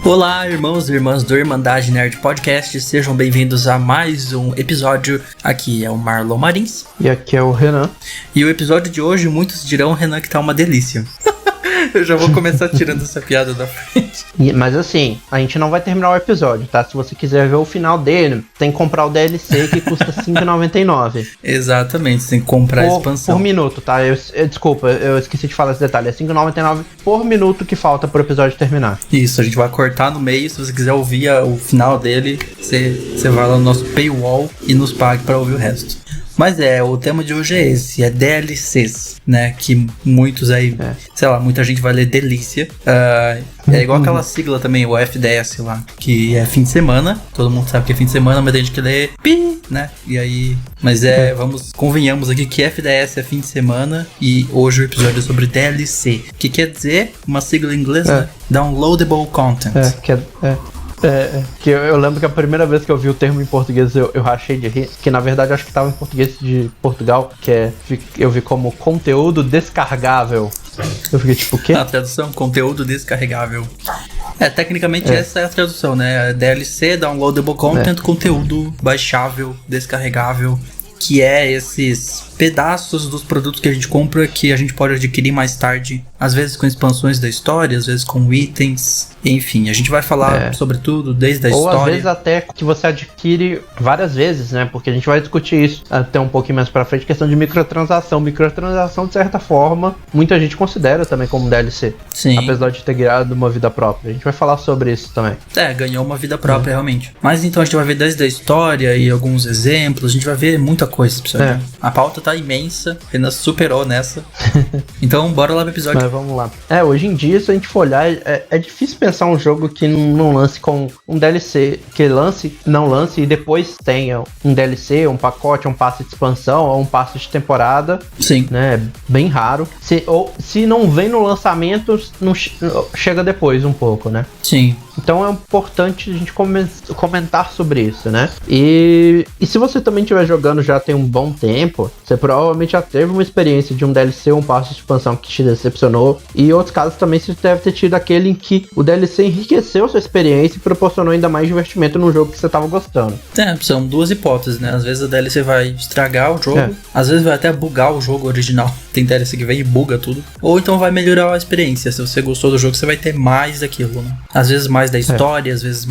Olá, irmãos e irmãs do Irmandade Nerd Podcast, sejam bem-vindos a mais um episódio. Aqui é o Marlon Marins. E aqui é o Renan. E o episódio de hoje, muitos dirão, Renan, que tá uma delícia. Eu já vou começar tirando essa piada da frente. Mas assim, a gente não vai terminar o episódio, tá? Se você quiser ver o final dele, tem que comprar o DLC que custa R$5,99. Exatamente, você tem que comprar a expansão. Por minuto, tá? Desculpa, eu esqueci de falar esse detalhe. É R$5,99 por minuto que falta pro episódio terminar. Isso, a gente vai cortar no meio. Se você quiser ouvir o final dele, você vai lá no nosso paywall e nos pague pra ouvir o resto. Mas o tema de hoje é esse, é DLCs, né, que muitos aí, sei lá, muita gente vai ler delícia, é igual aquela sigla também, o FDS lá, que é fim de semana, todo mundo sabe que é fim de semana, mas tem gente que lê pi, né, e aí, mas convenhamos aqui que FDS é fim de semana, e hoje o episódio é sobre DLC, que quer dizer, uma sigla em inglês, né, Downloadable Content. Que eu lembro que a primeira vez que eu vi o termo em português eu rachei de rir, que na verdade acho que estava em português de Portugal, eu vi como conteúdo descargável. Eu fiquei tipo, o quê? A tradução, conteúdo descarregável. Tecnicamente essa é a tradução, né? DLC, Downloadable Content, conteúdo baixável, descarregável, que é esses pedaços dos produtos que a gente compra que a gente pode adquirir mais tarde, às vezes com expansões da história, às vezes com itens, enfim, a gente vai falar sobre tudo, desde a história. Ou às vezes até que você adquire várias vezes, né, porque a gente vai discutir isso até um pouquinho mais pra frente, questão de microtransação. Microtransação, de certa forma, muita gente considera também como DLC. Sim. Apesar de ter ganhado uma vida própria. A gente vai falar sobre isso também. Ganhou uma vida própria, realmente. Mas então a gente vai ver desde a história e alguns exemplos, a gente vai ver muita coisa, pessoal. A pauta tá imensa, Renan superou nessa. Então bora lá pro episódio. Mas vamos lá. Hoje em dia, se a gente for olhar, é difícil pensar um jogo que não lance com um DLC, que não lance e depois tenha um DLC, um pacote, um passe de expansão ou um passe de temporada. Sim. Né? É bem raro. Se não vem no lançamento, chega depois um pouco, né? Sim. Então é importante a gente comentar sobre isso, né? E se você também estiver jogando já tem um bom tempo, você provavelmente já teve uma experiência de um DLC ou um passe de expansão que te decepcionou. E em outros casos também você deve ter tido aquele em que o DLC enriqueceu sua experiência e proporcionou ainda mais divertimento no jogo que você estava gostando. São duas hipóteses, né? Às vezes a DLC vai estragar o jogo, às vezes vai até bugar o jogo original. Tem DLC que vem e buga tudo. Ou então vai melhorar a experiência. Se você gostou do jogo, você vai ter mais daquilo, né? Às vezes mais da história, às vezes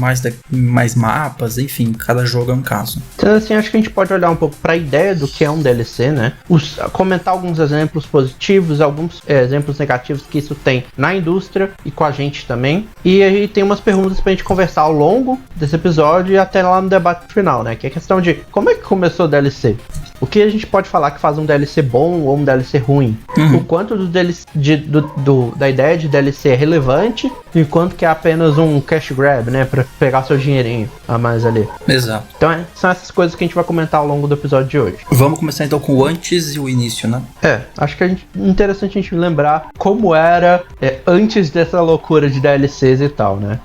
mais mapas, enfim, cada jogo é um caso. Então assim, acho que a gente pode olhar um pouco para a ideia do que é um DLC, né? Comentar alguns exemplos positivos, alguns exemplos negativos que isso tem na indústria e com a gente também. E aí tem umas perguntas pra gente conversar ao longo desse episódio e até lá no debate final, né? Que é a questão de como é que começou o DLC? O que a gente pode falar que faz um DLC bom ou um DLC ruim? O quanto da ideia de DLC é relevante e o quanto que é apenas um cash grab, né? Pra pegar seu dinheirinho a mais ali. Exato. Então são essas coisas que a gente vai comentar ao longo do episódio de hoje. Vamos começar então com o antes e o início, né? Acho que é interessante a gente lembrar como era antes dessa loucura de DLCs e tal, né?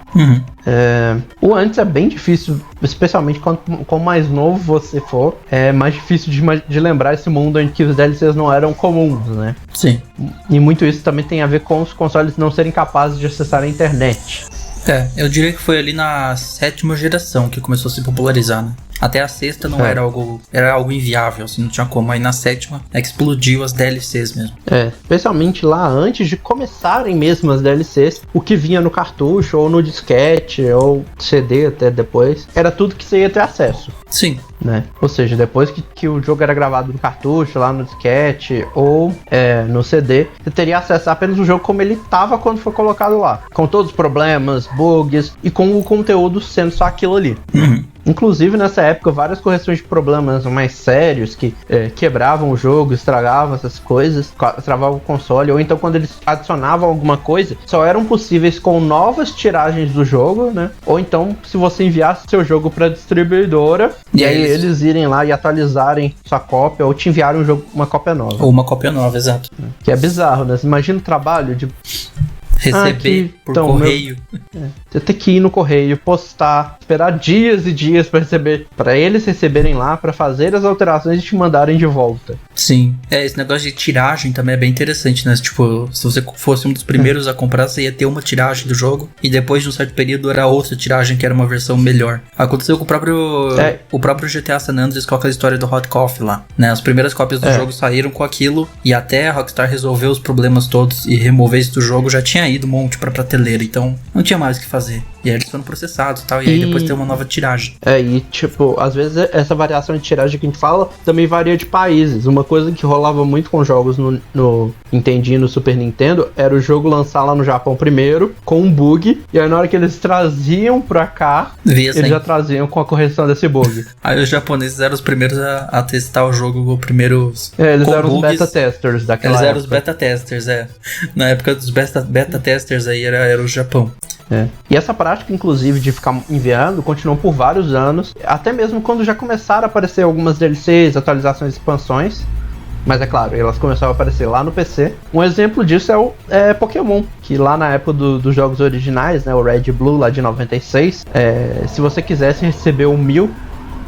O antes é bem difícil, especialmente quanto mais novo você for, é mais difícil de lembrar esse mundo em que os DLCs não eram comuns, né? Sim. E muito isso também tem a ver com os consoles não serem capazes de acessar a internet. Eu diria que foi ali na 7ª geração que começou a se popularizar, né? Até a 6ª não era algo inviável, assim, não tinha como. Aí na 7ª explodiu as DLCs mesmo. Especialmente lá antes de começarem mesmo as DLCs, o que vinha no cartucho, ou no disquete, ou CD até depois, era tudo que você ia ter acesso. Sim. Né? Ou seja, depois que o jogo era gravado no cartucho, lá no disquete, ou no CD, você teria acesso a apenas o jogo como ele estava quando foi colocado lá. Com todos os problemas, bugs, e com o conteúdo sendo só aquilo ali. Inclusive, nessa época, várias correções de problemas mais sérios que quebravam o jogo, estragavam essas coisas, travavam o console, ou então quando eles adicionavam alguma coisa, só eram possíveis com novas tiragens do jogo, né? Ou então, se você enviasse seu jogo para distribuidora, e aí eles irem lá e atualizarem sua cópia, ou te enviarem uma cópia nova. Ou uma cópia nova, exato. Que é bizarro, né? Você imagina o trabalho de Receber por correio. Você tem que ir no correio, postar, esperar dias e dias pra eles receberem lá, pra fazer as alterações e te mandarem de volta. Sim. Esse negócio de tiragem também é bem interessante, né? Tipo, se você fosse um dos primeiros a comprar, você ia ter uma tiragem do jogo e depois de um certo período era outra tiragem que era uma versão melhor. Aconteceu com o próprio GTA San Andreas com aquela história do Hot Coffee lá, né? As primeiras cópias do jogo saíram com aquilo e até a Rockstar resolver os problemas todos e remover isso do jogo já tinha ido um monte pra prateleira, então não tinha mais o que fazer. E aí eles foram processados e tal, e aí depois tem uma nova tiragem. E tipo, às vezes essa variação de tiragem que a gente fala também varia de países. Uma coisa que rolava muito com jogos no Nintendo e no Super Nintendo era o jogo lançar lá no Japão primeiro, com um bug, e aí na hora que eles traziam pra cá, eles já traziam com a correção desse bug. Aí os japoneses eram os primeiros a testar o jogo, primeiros eles eram os beta testers daquela época. Eles eram os beta testers, Na época dos beta testers aí era o Japão. E essa prática, inclusive, de ficar enviando, continuou por vários anos, até mesmo quando já começaram a aparecer algumas DLCs, atualizações e expansões. Mas é claro, elas começaram a aparecer lá no PC. Um exemplo disso é Pokémon, que lá na época dos jogos originais, né, o Red e Blue lá de 96, se você quisesse receber o 1000,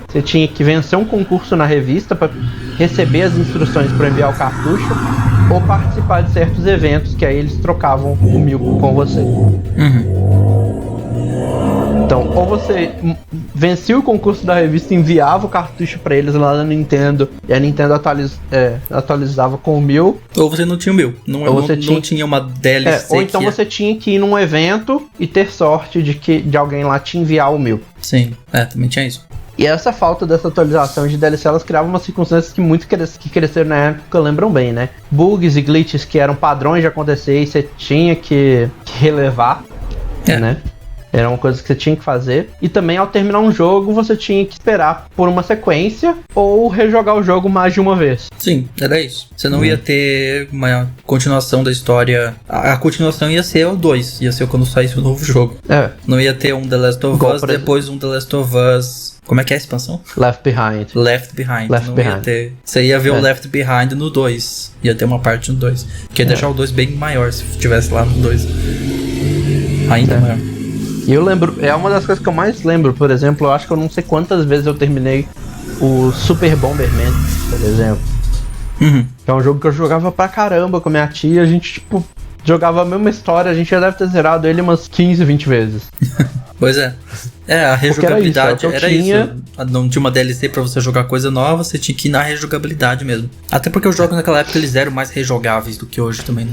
você tinha que vencer um concurso na revista para receber as instruções para enviar o cartucho ou participar de certos eventos que aí eles trocavam o 1000 com você. Então, ou você vencia o concurso da revista e enviava o cartucho pra eles lá na Nintendo, e a Nintendo atualizava com o 1000. Ou você não tinha o 1000. Não tinha uma DLC. Ou então você tinha que ir num evento e ter sorte de alguém lá te enviar o 1000. Sim, também tinha isso. E essa falta dessa atualização de DLC, elas criavam umas circunstâncias que cresceram na época, lembram bem, né? Bugs e glitches que eram padrões de acontecer e você tinha que relevar, né? Era uma coisa que você tinha que fazer. E também, ao terminar um jogo, você tinha que esperar por uma sequência ou rejogar o jogo mais de uma vez. Sim, era isso. Você não ia ter uma continuação da história. A continuação ia ser o 2. Ia ser quando saísse o novo jogo. Não ia ter um The Last of Us, depois um The Last of Us... Como é que é a expansão? Left Behind. Ia ter... Você ia ver o Left Behind no 2. Ia ter uma parte no 2. Que ia deixar o 2 bem maior se tivesse lá no 2. Ainda maior. E eu lembro, é uma das coisas que eu mais lembro, por exemplo, eu acho que eu não sei quantas vezes eu terminei o Super Bomberman, por exemplo. Que é um jogo que eu jogava pra caramba com a minha tia, a gente, tipo, jogava a mesma história, a gente já deve ter zerado ele umas 15, 20 vezes. Pois é. A rejogabilidade era isso. Não tinha uma DLC pra você jogar coisa nova, você tinha que ir na rejogabilidade mesmo. Até porque os jogos naquela época eles eram mais rejogáveis do que hoje também, né?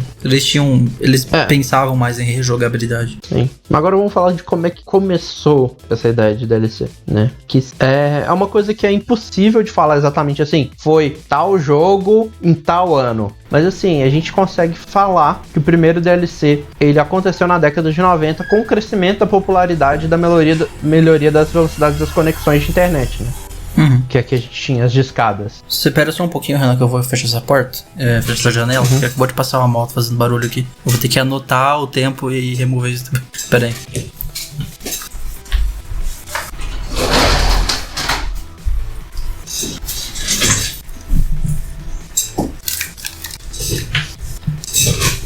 Eles pensavam mais em rejogabilidade. Sim. Agora vamos falar de como é que começou essa ideia de DLC, né? Que é uma coisa que é impossível de falar exatamente assim. Foi tal jogo em tal ano. Mas assim, a gente consegue falar que o primeiro DLC, ele aconteceu na década de 90 com o crescimento da popularidade e da melhoria das velocidades das conexões de internet, né? Que aqui a gente tinha as discadas. Você espera só um pouquinho, Renan, que eu vou fechar essa porta, fechar essa janela, que acabou de passar uma moto fazendo barulho aqui. Eu vou ter que anotar o tempo e remover isso também. Espera aí.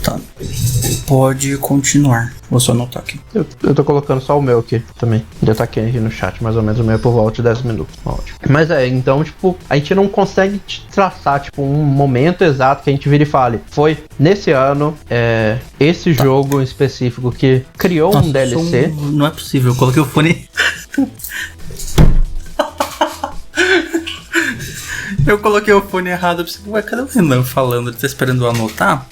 Tá. Pode continuar. Vou só anotar aqui. Eu tô colocando só o meu aqui também. Já tá aqui no chat, mais ou menos o meu é por volta de 10 minutos. Ótimo. Mas então, tipo, a gente não consegue traçar, tipo, um momento exato que a gente vira e fale. Foi nesse ano, esse jogo em específico que criou um DLC. Não é possível, eu coloquei o fone. Eu coloquei o fone errado. Eu pensei, ué, cadê o Renan falando? Ele tá esperando eu anotar?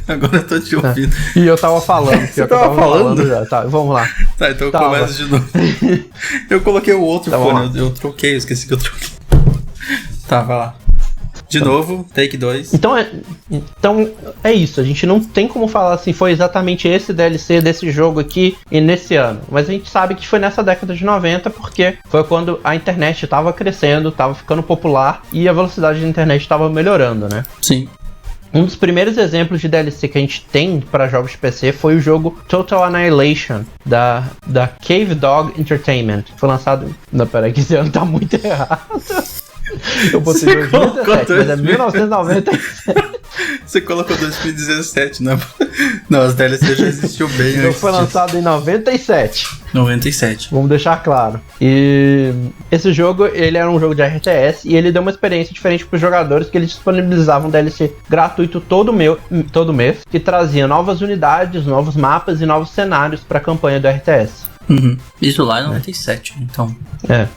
Agora eu tô te ouvindo. E eu tava falando. Você tava falando já. Tá, vamos lá. Tá, então eu começo de novo. Eu coloquei o outro fone, eu troquei, eu esqueci que eu troquei. Tá, vai lá. De novo, take 2. Então é isso, a gente não tem como falar assim, foi exatamente esse DLC desse jogo aqui e nesse ano. Mas a gente sabe que foi nessa década de 90 porque foi quando a internet estava crescendo, estava ficando popular e a velocidade da internet estava melhorando, né? Sim. Um dos primeiros exemplos de DLC que a gente tem para jogos de PC foi o jogo Total Annihilation, da Cave Dog Entertainment. Foi lançado... Não, peraí, que esse ano tá muito errado. Eu botei 2017, mas é 1997. Você colocou 2017, né? Não, as DLC já existiu bem O jogo antes foi disso. lançado em 97. 97. Vamos deixar claro. E esse jogo, ele era um jogo de RTS e ele deu uma experiência diferente para os jogadores, que eles disponibilizavam DLC gratuito todo mês, que trazia novas unidades, novos mapas e novos cenários para a campanha do RTS. Uhum. Isso lá em 97, então. É.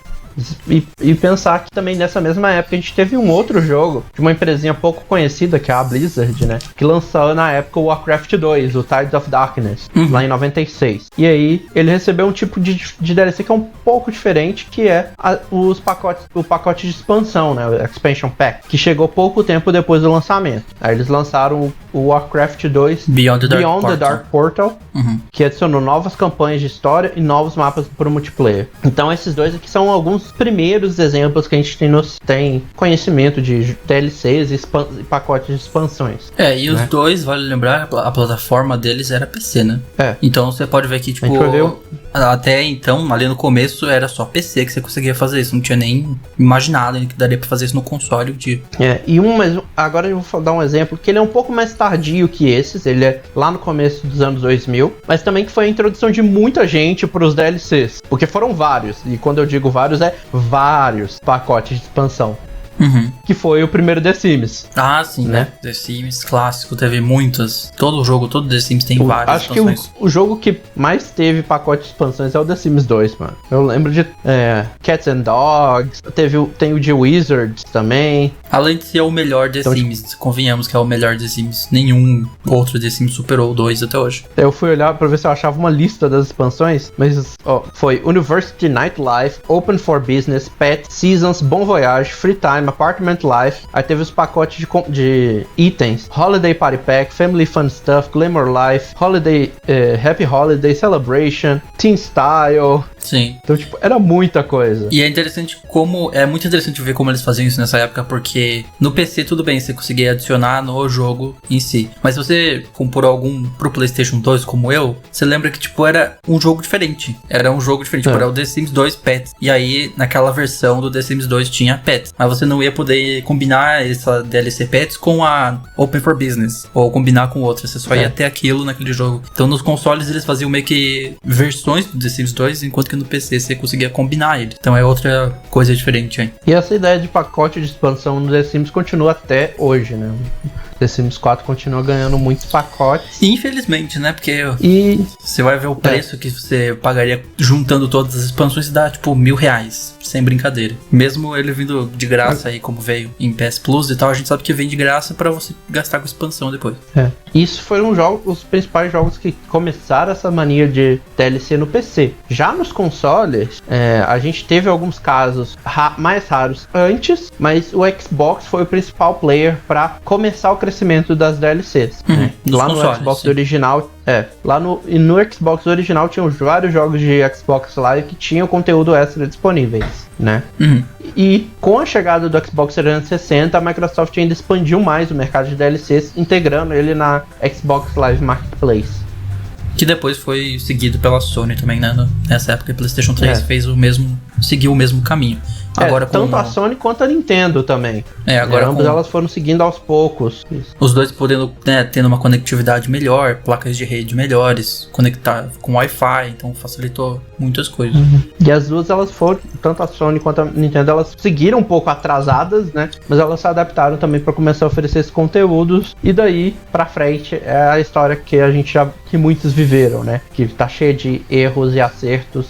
E pensar que também nessa mesma época a gente teve um outro jogo de uma empresinha pouco conhecida, que é a Blizzard, né? Que lançou na época o Warcraft 2, o Tides of Darkness, lá em 96. E aí ele recebeu um tipo de DLC que é um pouco diferente, que é o pacote de expansão, né? O Expansion Pack, que chegou pouco tempo depois do lançamento. Aí eles lançaram o Warcraft 2 Beyond the Dark Portal, que adicionou novas campanhas de história e novos mapas para o multiplayer. Então esses dois aqui são alguns primeiros exemplos que a gente tem conhecimento de DLCs e pacotes de expansões. E os dois, vale lembrar, a plataforma deles era PC, né? Então você pode ver que, tipo, até então, ali no começo, era só PC que você conseguia fazer isso. Não tinha nem imaginado que daria pra fazer isso no console. Mas agora eu vou dar um exemplo, que ele é um pouco mais tardio que esses, ele é lá no começo dos anos 2000, mas também que foi a introdução de muita gente pros DLCs, porque foram vários, e quando eu digo vários, vários pacotes de expansão. Que foi o primeiro The Sims. Ah, sim, né? The Sims clássico, teve muitas. Todo The Sims tem várias expansões. Acho que o jogo que mais teve pacote de expansões é o The Sims 2, mano. Eu lembro de Cats and Dogs, tem o de Wizards também. Além de ser o melhor The Sims, convenhamos que é o melhor The Sims. Nenhum outro The Sims superou o 2 até hoje. Eu fui olhar pra ver se eu achava uma lista das expansões, mas foi University Nightlife, Open for Business, Pet, Seasons, Bon Voyage, Free Time, Apartment Life, aí teve os pacotes de itens, Holiday Party Pack, Family Fun Stuff, Glamour Life, Holiday, Happy Holiday, Celebration, Teen Style. Sim. Então, tipo, era muita coisa. E é muito interessante ver como eles faziam isso nessa época, porque no PC tudo bem, você conseguia adicionar no jogo em si. Mas se você comprou algum pro PlayStation 2 como eu, você lembra que, tipo, era um jogo diferente. Era um jogo diferente, tipo, era o The Sims 2 Pets. E aí, naquela versão do The Sims 2 tinha Pets. Mas você não ia poder combinar essa DLC Pets com a Open for Business, ou combinar com outra. Você só ia ter aquilo naquele jogo. Então, nos consoles, eles faziam meio que versões do The Sims 2, enquanto que no PC você conseguia combinar ele. Então é outra coisa diferente, hein? E essa ideia de pacote de expansão no The Sims continua até hoje, né? The Sims 4 continua ganhando muitos pacotes. Infelizmente, né? Porque você vai ver o preço que você pagaria juntando todas as expansões e dá tipo R$1.000, sem brincadeira. Mesmo ele vindo de graça aí, como veio em PS Plus e tal, a gente sabe que vem de graça pra você gastar com expansão depois. Isso foram os principais jogos que começaram essa mania de DLC no PC. Já nos consoles, a gente teve alguns casos mais raros antes, mas o Xbox foi o principal player pra começar o crescimento das DLCs. Lá no consoles, Xbox sim. original, no Xbox original tinham vários jogos de Xbox Live que tinham conteúdo extra disponíveis, né? E com a chegada do Xbox 360, a Microsoft ainda expandiu mais o mercado de DLCs, integrando ele na Xbox Live Marketplace. Que depois foi seguido pela Sony também, né? Nessa época, a PlayStation 3 seguiu o mesmo caminho. Agora, tanto a Sony quanto a Nintendo também. Ambas elas foram seguindo aos poucos. Os dois podendo, tendo uma conectividade melhor, placas de rede melhores, conectar com Wi-Fi, então facilitou muitas coisas. E as duas, elas foram, tanto a Sony quanto a Nintendo, elas seguiram um pouco atrasadas, né? Mas elas se adaptaram também para começar a oferecer esses conteúdos. E daí pra frente é a história que que muitos viveram, né? Que tá cheia de erros e acertos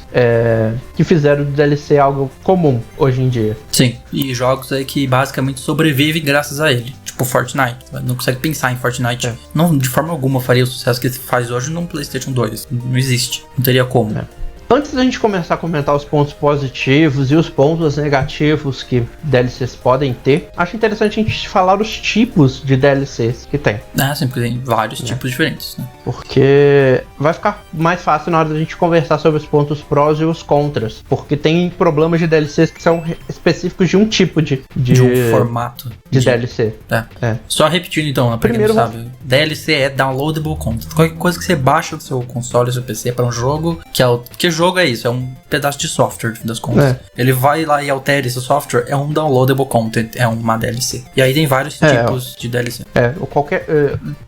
que fizeram do DLC algo comum hoje em dia. Sim, e jogos aí que basicamente sobrevivem graças a ele. Tipo Fortnite. Não consegue pensar em Fortnite. Não, de forma alguma faria o sucesso que ele faz hoje num PlayStation 2. Não existe. Não teria como. Antes da gente começar a comentar os pontos positivos e os pontos negativos que DLCs podem ter, acho interessante a gente falar os tipos de DLCs que tem. Sim, porque tem vários tipos diferentes, né? Porque vai ficar mais fácil na hora da gente conversar sobre os pontos prós e os contras. Porque tem problemas de DLCs que são específicos de um tipo de um formato de DLC. Só repetindo então, pra quem não sabe, DLC é Downloadable Content. Qualquer coisa que você baixa do seu console ou seu PC para um jogo, que jogo jogo é isso, é um pedaço de software, no fim das contas. Ele vai lá e altera esse software, é um downloadable content, é uma DLC. E aí tem vários tipos de DLC.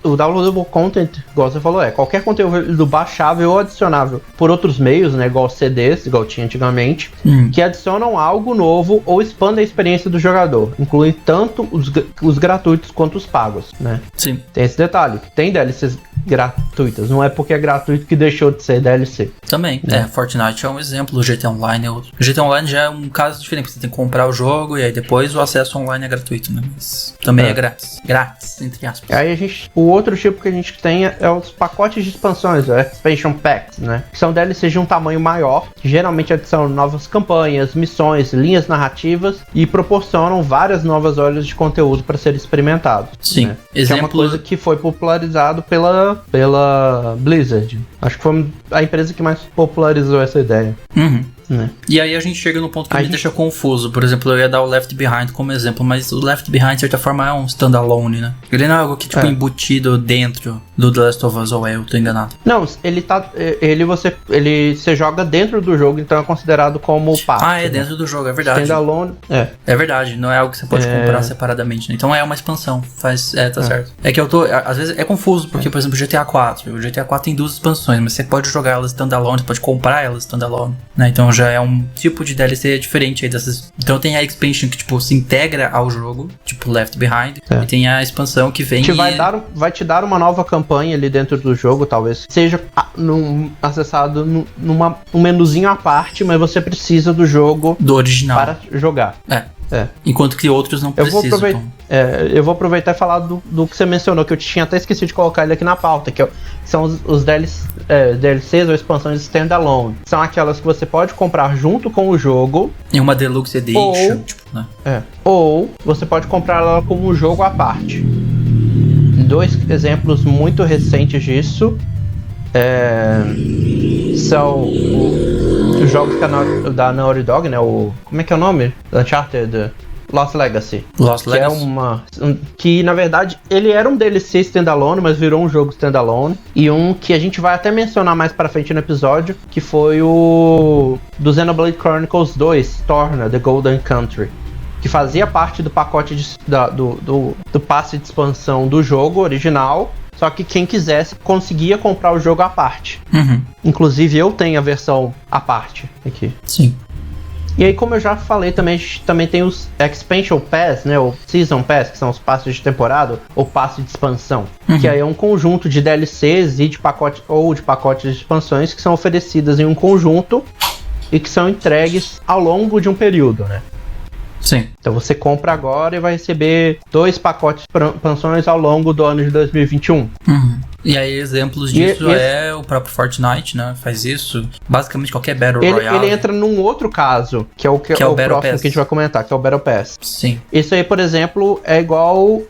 O downloadable content, igual você falou, qualquer conteúdo baixável ou adicionável por outros meios, né, igual CDs, igual tinha antigamente, que adicionam algo novo ou expandem a experiência do jogador, incluindo tanto os gratuitos quanto os pagos, né? Sim. Tem esse detalhe, tem DLCs gratuitas, não é porque é gratuito que deixou de ser DLC. Também, Fortnite é um exemplo, o GTA Online é outro. O GTA Online já é um caso diferente, você tem que comprar o jogo e aí depois o acesso online é gratuito, né? Mas também é grátis. Grátis, entre aspas. Aí o outro tipo que a gente tem é os pacotes de expansões, o Expansion Packs, né? Que são DLCs de um tamanho maior, que geralmente adicionam novas campanhas, missões, linhas narrativas e proporcionam várias novas horas de conteúdo para ser experimentados. Sim, né? Que é uma coisa que foi popularizado pela Blizzard. Acho que foi a empresa que mais popularizou essa ideia. Né? E aí a gente chega no ponto que me deixa confuso. Por exemplo, eu ia dar o Left Behind como exemplo, mas o Left Behind, de certa forma, é um standalone, né? Ele não é algo que, tipo, embutido dentro do The Last of Us, ou eu tô enganado? Não, você joga dentro do jogo, então é considerado como parte. Dentro do jogo, é verdade. Standalone, É verdade, não é algo que você pode comprar separadamente, né? Então é uma expansão, tá certo. É que eu tô, às vezes é confuso, porque, por exemplo, o GTA 4 tem 2 expansões, mas você pode jogar elas standalone, você pode comprar elas standalone, né? Então já é um tipo de DLC diferente aí dessas. Então tem a expansion que, tipo, se integra ao jogo, tipo Left Behind, e tem a expansão que vem vai te dar uma nova campanha ali dentro do jogo, talvez seja acessado num menuzinho à parte, mas você precisa do jogo do original para jogar. Enquanto que outros não precisam. Eu vou aproveitar e falar do que você mencionou, que eu tinha até esquecido de colocar ele aqui na pauta, que são os DLCs ou expansões standalone. São aquelas que você pode comprar junto com o jogo. Em uma Deluxe Edition, ou você pode comprar ela como um jogo à parte. 2 exemplos muito recentes disso são os jogos da Naughty Dog, né? Como é que é o nome? Uncharted Lost Legacy. Que na verdade ele era um DLC standalone, mas virou um jogo standalone. E um que a gente vai até mencionar mais pra frente no episódio, que foi o do Xenoblade Chronicles 2, Torna, The Golden Country, que fazia parte do pacote do passe de expansão do jogo original. Só que quem quisesse conseguia comprar o jogo à parte. Inclusive eu tenho a versão à parte aqui. Sim. E aí, como eu já falei, também tem os Expansion Pass, né? O Season Pass, que são os passes de temporada, ou passe de expansão. Que aí é um conjunto de DLCs e de pacotes de expansões que são oferecidas em um conjunto e que são entregues ao longo de um período, né? Sim. Então você compra agora e vai receber 2 pacotes de expansões ao longo do ano de 2021. E aí exemplos disso é o próprio Fortnite, né? Faz isso. Basicamente qualquer Battle Royale. Ele entra num outro caso, que é o próximo Pass, que a gente vai comentar, que é o Battle Pass. Sim. Isso aí, por exemplo, é igual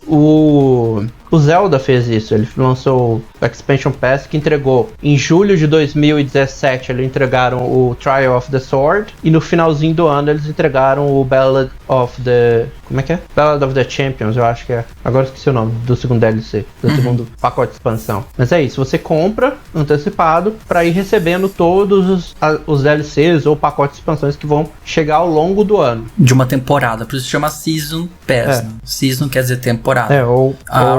o Zelda fez isso. Ele lançou o Expansion Pass, que entregou em julho de 2017. Eles entregaram o Trial of the Sword, e no finalzinho do ano eles entregaram o Ballad of the... Como é que é? Ballad of the Champions, eu acho que é. Agora esqueci o nome do segundo DLC, do segundo pacote de expansão. Mas é isso, você compra antecipado para ir recebendo todos os DLCs ou pacotes de expansões que vão chegar ao longo do ano. De uma temporada, por isso se chama Season Pass, né? Season quer dizer temporada. Ou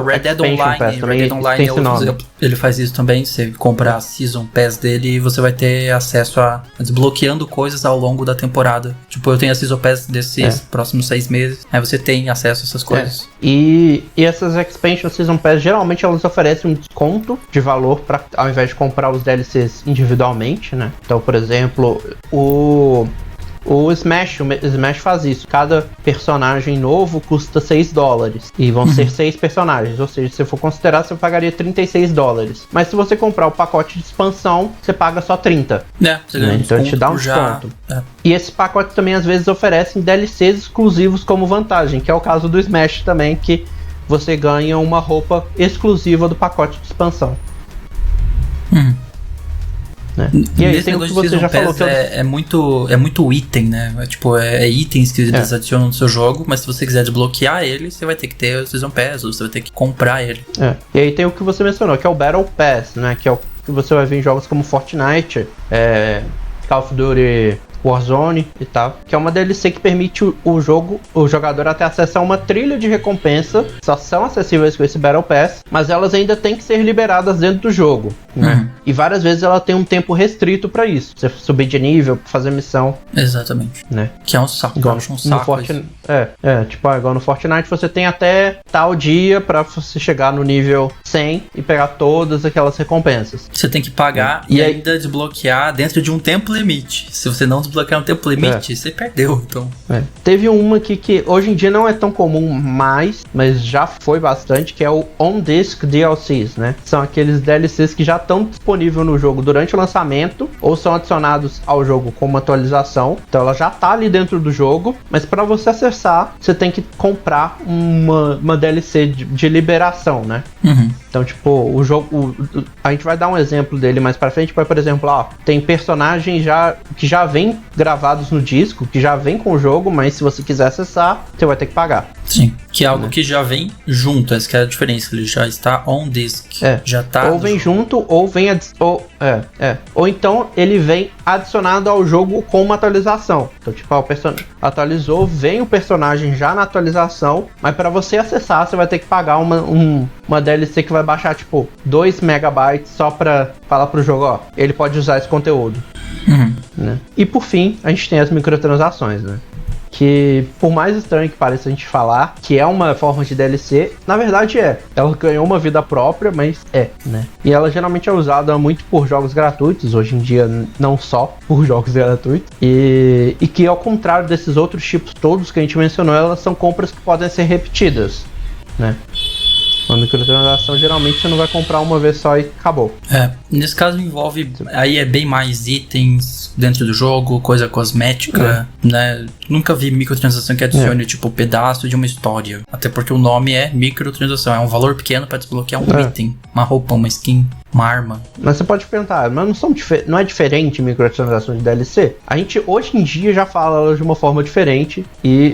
Red Dead Online é outro exemplo. Ele faz isso também, você compra a Season Pass dele e você vai ter acesso a desbloqueando coisas ao longo da temporada. Tipo, eu tenho a Season Pass desses próximos 6 meses, aí você tem acesso a essas coisas. E essas Expansion Season Pass, geralmente elas oferecem um desconto de valor ao invés de comprar os DLCs individualmente, né? Então, por exemplo, o Smash faz isso. Cada personagem novo custa $6. E vão ser 6 personagens. Ou seja, se você for considerar, você pagaria $36. Mas se você comprar o pacote de expansão, você paga só 30. Então te dá um desconto. E esses pacotes também às vezes oferecem DLCs exclusivos como vantagem, que é o caso do Smash também, que você ganha uma roupa exclusiva do pacote de expansão. Né? E aí tem o que você já falou, que é muito item, né? É itens que eles adicionam no seu jogo, mas se você quiser desbloquear ele, você vai ter que ter o Season Pass, ou você vai ter que comprar ele. E aí tem o que você mencionou, que é o Battle Pass, né? Que é que você vai ver em jogos como Fortnite, Call of Duty Warzone e tal, que é uma DLC que permite o jogador até acessar uma trilha de recompensa, só são acessíveis com esse Battle Pass, mas elas ainda têm que ser liberadas dentro do jogo, né? E várias vezes ela tem um tempo restrito pra isso, você subir de nível, fazer missão. Exatamente. Né? Que é um saco, igual eu acho um saco. Tipo, igual no Fortnite você tem até tal dia pra você chegar no nível 100 e pegar todas aquelas recompensas. Você tem que pagar e ainda desbloquear dentro de um tempo limite. Se você não desbloquear um tempo limite, você perdeu, então. Teve uma aqui que hoje em dia não é tão comum mais, mas já foi bastante, que é o On-Disc DLCs, né? São aqueles DLCs que já estão disponíveis no jogo durante o lançamento, ou são adicionados ao jogo como atualização. Então ela já tá ali dentro do jogo, mas para você acessar, você tem que comprar uma DLC de liberação, né? Então, tipo, o jogo... a gente vai dar um exemplo dele mais pra frente, por exemplo, tem personagens que já vem gravados no disco, que já vem com o jogo, mas se você quiser acessar, você vai ter que pagar. Sim, que é algo que já vem junto, essa que é a diferença, ele já está on disc. Já tá. Ou vem junto, ou vem ou então ele vem adicionado ao jogo com uma atualização. Então, tipo, o personagem atualizou, vem o personagem já na atualização, mas para você acessar, você vai ter que pagar uma DLC que vai baixar, tipo, 2 megabytes só pra falar pro jogo, ele pode usar esse conteúdo. Né? E por fim, a gente tem as microtransações, né? Que, por mais estranho que pareça a gente falar, que é uma forma de DLC, na verdade ela ganhou uma vida própria, mas né? E ela geralmente é usada muito por jogos gratuitos, hoje em dia não só por jogos gratuitos, e que ao contrário desses outros tipos todos que a gente mencionou, elas são compras que podem ser repetidas, né? Uma microtransação, geralmente você não vai comprar uma vez só e acabou. Nesse caso envolve, aí é bem mais itens dentro do jogo, coisa cosmética, né? Nunca vi microtransação que adicione, tipo, pedaço de uma história. Até porque o nome é microtransação, é um valor pequeno pra desbloquear um item, uma roupa, uma skin, uma arma. Mas você pode perguntar, mas não é diferente microtransação de DLC? A gente hoje em dia já fala elas de uma forma diferente,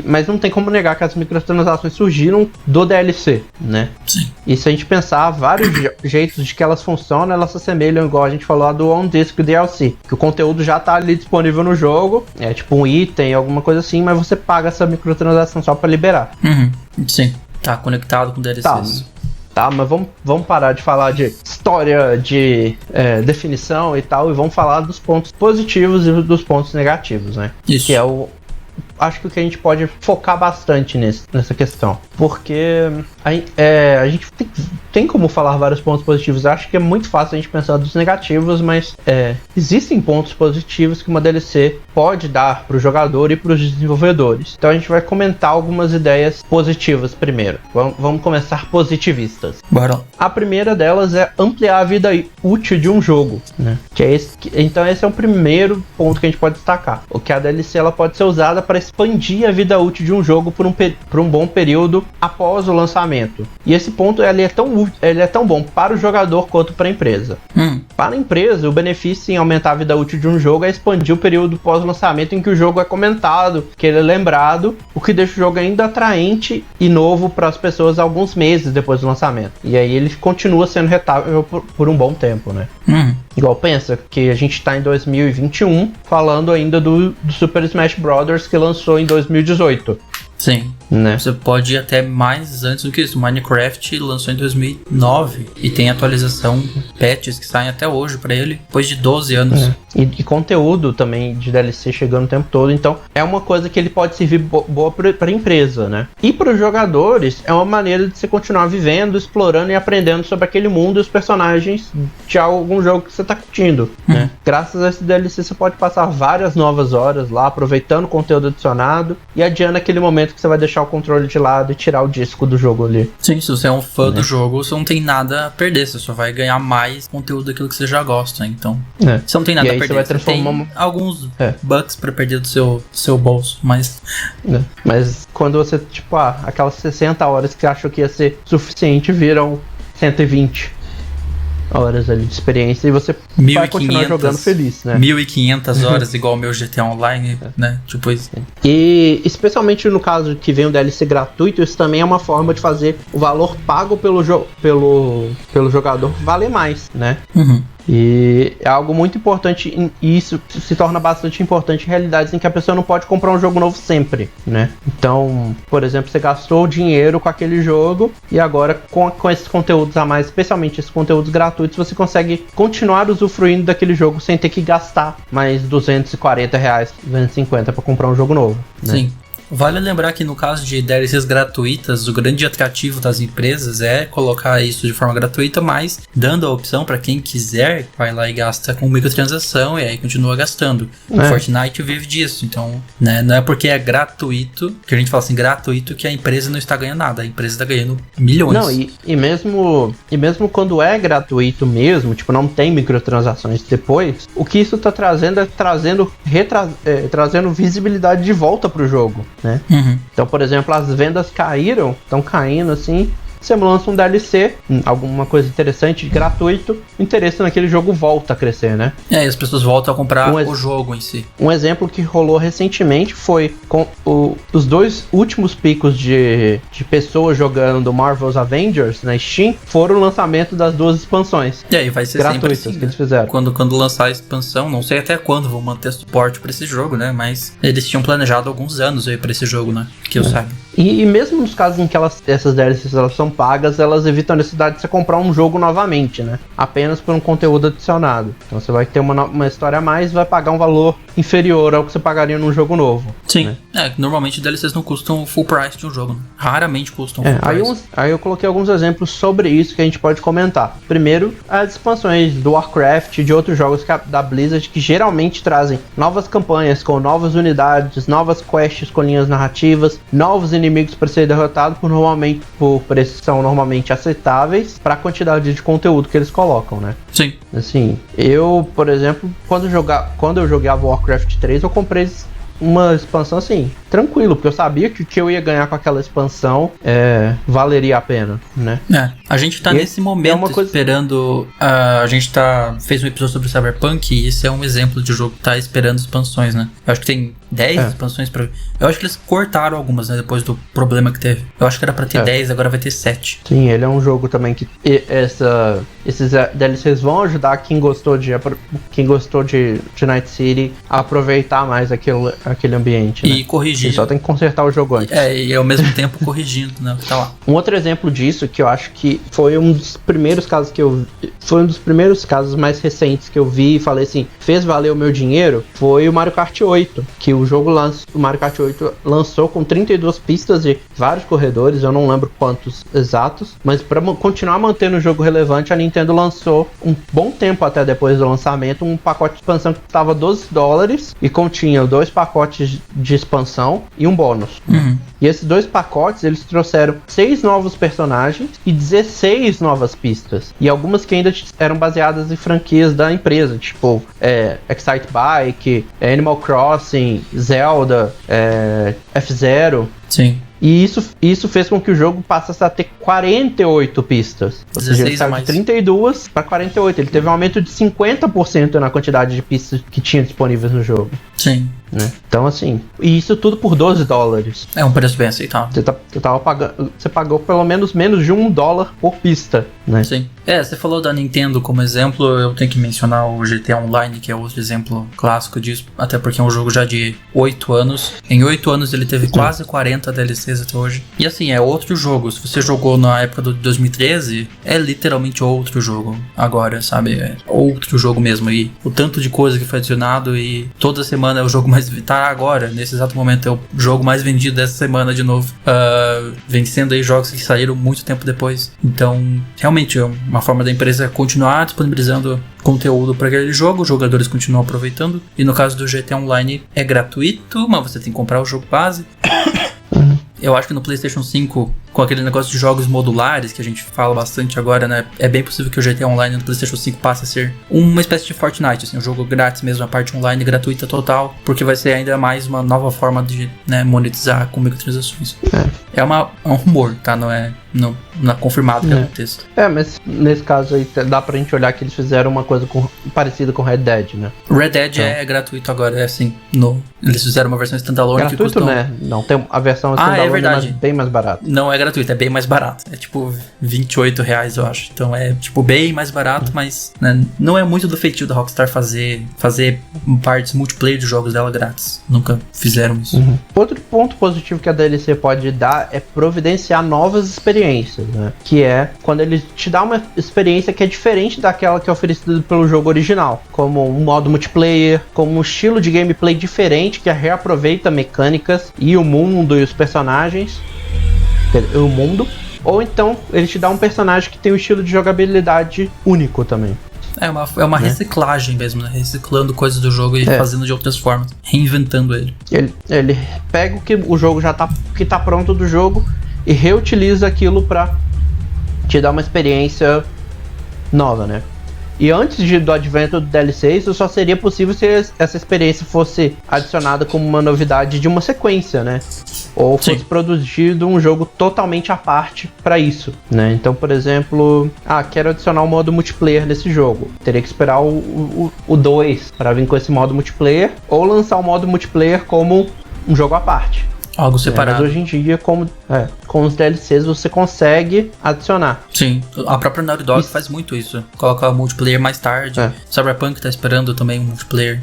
mas não tem como negar que as microtransações surgiram do DLC, né? Sim. E se a gente pensar vários jeitos de que elas funcionam, elas se assemelham, igual a gente falou lá do On-Disc DLC, que o conteúdo já tá ali disponível no jogo, é tipo um item, alguma coisa assim, mas você paga essa microtransação só pra liberar. Sim, tá conectado com DLCs. Tá, mas vamos parar de falar de história, de definição e tal, e vamos falar dos pontos positivos e dos pontos negativos, né? Isso. Que é acho que a gente pode focar bastante nessa questão. Porque a gente tem como falar vários pontos positivos. Eu acho que é muito fácil a gente pensar dos negativos, mas existem pontos positivos que uma DLC pode dar para o jogador e para os desenvolvedores. Então a gente vai comentar algumas ideias positivas primeiro. Vamos começar positivistas. Bora. A primeira delas é ampliar a vida útil de um jogo, né? Então esse é o primeiro ponto que a gente pode destacar. O que a DLC ela pode ser usada para expandir a vida útil de um jogo por um bom período após o lançamento. E esse ponto ele é tão bom para o jogador quanto para a empresa. Para a empresa, o benefício em aumentar a vida útil de um jogo é expandir o período pós-lançamento em que o jogo é comentado, que ele é lembrado, o que deixa o jogo ainda atraente e novo para as pessoas alguns meses depois do lançamento. E aí ele continua sendo rentável por um bom tempo, né? Igual pensa que a gente tá em 2021 falando ainda do Super Smash Bros. Que lançou em 2018. Sim. Né? Você pode ir até mais antes do que isso. Minecraft lançou em 2009 e tem atualização, patches que saem até hoje pra ele, depois de 12 anos. E conteúdo também de DLC chegando o tempo todo. Então é uma coisa que ele pode servir boa pra empresa, né? E pros jogadores é uma maneira de você continuar vivendo, explorando e aprendendo sobre aquele mundo e os personagens de algum jogo que você tá curtindo, né? Graças a esse DLC você pode passar várias novas horas lá, aproveitando o conteúdo adicionado e adiando aquele momento que você vai deixar o controle de lado e tirar o disco do jogo ali. Sim, se você é um fã do jogo, você não tem nada a perder, você só vai ganhar mais conteúdo daquilo que você já gosta, então você não tem nada a perder, você vai transformar alguns bucks pra perder do seu bolso, mas mas quando você, tipo, aquelas 60 horas que achou que ia ser suficiente, viram 120 horas ali de experiência e você vai continuar jogando feliz, né? 1.500 horas igual o meu GTA Online, né? Tipo isso. E especialmente no caso que vem o DLC gratuito, isso também é uma forma de fazer o valor pago pelo jogador valer mais, né? E é algo muito importante, e isso se torna bastante importante em realidades em que a pessoa não pode comprar um jogo novo sempre, né? Então, por exemplo, você gastou dinheiro com aquele jogo e agora com esses conteúdos a mais, especialmente esses conteúdos gratuitos, você consegue continuar usufruindo daquele jogo sem ter que gastar mais R$240, R$250 para comprar um jogo novo, né? Sim. Vale lembrar que no caso de DLCs gratuitas, o grande atrativo das empresas é colocar isso de forma gratuita, mas dando a opção para quem quiser, vai lá e gasta com microtransação e aí continua gastando. O Fortnite vive disso, então, né, não é porque é gratuito, que a gente fala assim, gratuito, que a empresa não está ganhando nada, a empresa está ganhando milhões. Não, e mesmo quando é gratuito mesmo, tipo, não tem microtransações depois, o que isso tá trazendo é trazendo visibilidade de volta pro jogo, né? Uhum. Então, por exemplo, as vendas estão caindo assim. Você lança um DLC, alguma coisa interessante, gratuito, o interesse naquele jogo volta a crescer, né? E as pessoas voltam a comprar o jogo em si. Um exemplo que rolou recentemente foi com os 2 últimos picos de pessoas jogando Marvel's Avengers na Steam, foram o lançamento das 2 expansões. E aí vai ser gratuitas sempre assim, que eles fizeram. Quando lançar a expansão, não sei até quando vão manter suporte pra esse jogo, né? Mas eles tinham planejado alguns anos aí pra esse jogo, né? Que eu saiba. E mesmo nos casos em que essas DLCs elas são pagas, elas evitam a necessidade de você comprar um jogo novamente, né? Apenas por um conteúdo adicionado. Então você vai ter uma história a mais e vai pagar um valor inferior ao que você pagaria num jogo novo. Sim. Né? Normalmente DLCs não custam full price de um jogo, né? Raramente custam full price. Aí eu coloquei alguns exemplos sobre isso que a gente pode comentar. Primeiro, as expansões do Warcraft e de outros jogos da Blizzard que geralmente trazem novas campanhas com novas unidades, novas quests com linhas narrativas, novos inimigos para ser derrotado por preços que são normalmente aceitáveis para a quantidade de conteúdo que eles colocam, né? Sim. Assim, eu, por exemplo, quando eu jogava Warcraft 3, eu comprei uma expansão assim, tranquilo, porque eu sabia que o que eu ia ganhar com aquela expansão valeria a pena, né? A gente tá nesse momento esperando. A gente fez um episódio sobre Cyberpunk e esse é um exemplo de jogo que tá esperando expansões, né? Eu acho que tem 10 expansões pra. Eu acho que eles cortaram algumas, né? Depois do problema que teve. Eu acho que era pra ter 10, agora vai ter 7. Sim, ele é um jogo também que esses DLCs vão ajudar quem gostou de Night City a aproveitar mais aquele ambiente, né? E corrigir. Você só tem que consertar o jogo antes. E ao mesmo tempo corrigindo, né? Tá lá. Um outro exemplo disso, que eu acho que foi um dos primeiros casos foi um dos primeiros casos mais recentes que eu vi e falei assim, fez valer o meu dinheiro, foi o Mario Kart 8, que o Mario Kart 8 lançou com 32 pistas de vários corredores, eu não lembro quantos exatos, mas para continuar mantendo o jogo relevante, a Nintendo lançou um bom tempo até depois do lançamento um pacote de expansão que custava $12 e continha 2 pacotes de expansão e um bônus. Uhum. E esses 2 pacotes, eles trouxeram 6 novos personagens e 16 novas pistas. E algumas que ainda eram baseadas em franquias da empresa, tipo Excite Bike, Animal Crossing, Zelda, F-Zero. Sim. E isso fez com que o jogo passasse a ter 48 pistas. Ou seja, ele saiu de 32 para 48. Ele teve um aumento de 50% na quantidade de pistas que tinha disponíveis no jogo. Sim. Né? Então, assim, e isso tudo por $12. É um preço bem aceitável. Você pagou pelo menos de $1 por pista, né? Sim. Você falou da Nintendo como exemplo, eu tenho que mencionar o GTA Online, que é outro exemplo clássico disso, até porque é um jogo já de 8 anos. Em 8 anos ele teve quase 40 DLCs até hoje. E assim, é outro jogo. Se você jogou na época do 2013, é literalmente outro jogo agora, sabe? É outro jogo mesmo. E o tanto de coisa que foi adicionado e toda semana é o jogo mais... Tá agora, nesse exato momento, é o jogo mais vendido dessa semana de novo. Vencendo aí jogos que saíram muito tempo depois. Então, realmente, é uma forma da empresa continuar disponibilizando conteúdo para aquele jogo, os jogadores continuam aproveitando. E no caso do GTA Online é gratuito, mas você tem que comprar o jogo base. Eu acho que no PlayStation 5, com aquele negócio de jogos modulares que a gente fala bastante agora, né? É bem possível que o GTA Online no PlayStation 5 passe a ser uma espécie de Fortnite, assim, um jogo grátis mesmo, a parte online gratuita total, porque vai ser ainda mais uma nova forma de, né, monetizar com microtransações. É um rumor, tá? Não é confirmado que aconteça. Mas nesse caso aí dá pra gente olhar que eles fizeram uma coisa parecida com Red Dead, né? Red Dead é gratuito agora, é assim. Eles fizeram uma versão standalone gratuito, que custa... né? Não, tem a versão standalone verdade. bem mais barata. Não é gratuito, é bem mais barato. É tipo R$28, eu acho. Então é tipo bem mais barato, mas né, não é muito do feitio da Rockstar fazer partes multiplayer de jogos dela grátis. Nunca fizeram isso. Outro ponto positivo que a DLC pode dar é providenciar novas experiências, né? Que é quando ele te dá uma experiência que é diferente daquela que é oferecida pelo jogo original, como um modo multiplayer, como um estilo de gameplay diferente que reaproveita mecânicas e o mundo e os personagens, o mundo, ou então ele te dá um personagem que tem um estilo de jogabilidade único também. É uma reciclagem mesmo, né? Reciclando coisas do jogo e fazendo de outras formas, reinventando ele. Ele pega o jogo já que tá pronto do jogo e reutiliza aquilo pra te dar uma experiência nova, né? E antes do advento do DLC, isso só seria possível se essa experiência fosse adicionada como uma novidade de uma sequência, né? Ou fosse produzido um jogo totalmente à parte para isso, né? Então, por exemplo, quero adicionar um modo multiplayer nesse jogo. Teria que esperar o 2 para vir com esse modo multiplayer, ou lançar o modo multiplayer como um jogo à parte. Algo separado. Mas hoje em dia, com os DLCs, você consegue adicionar. Sim, a própria Naughty Dog faz muito isso. Coloca o multiplayer mais tarde. Cyberpunk tá esperando também um multiplayer.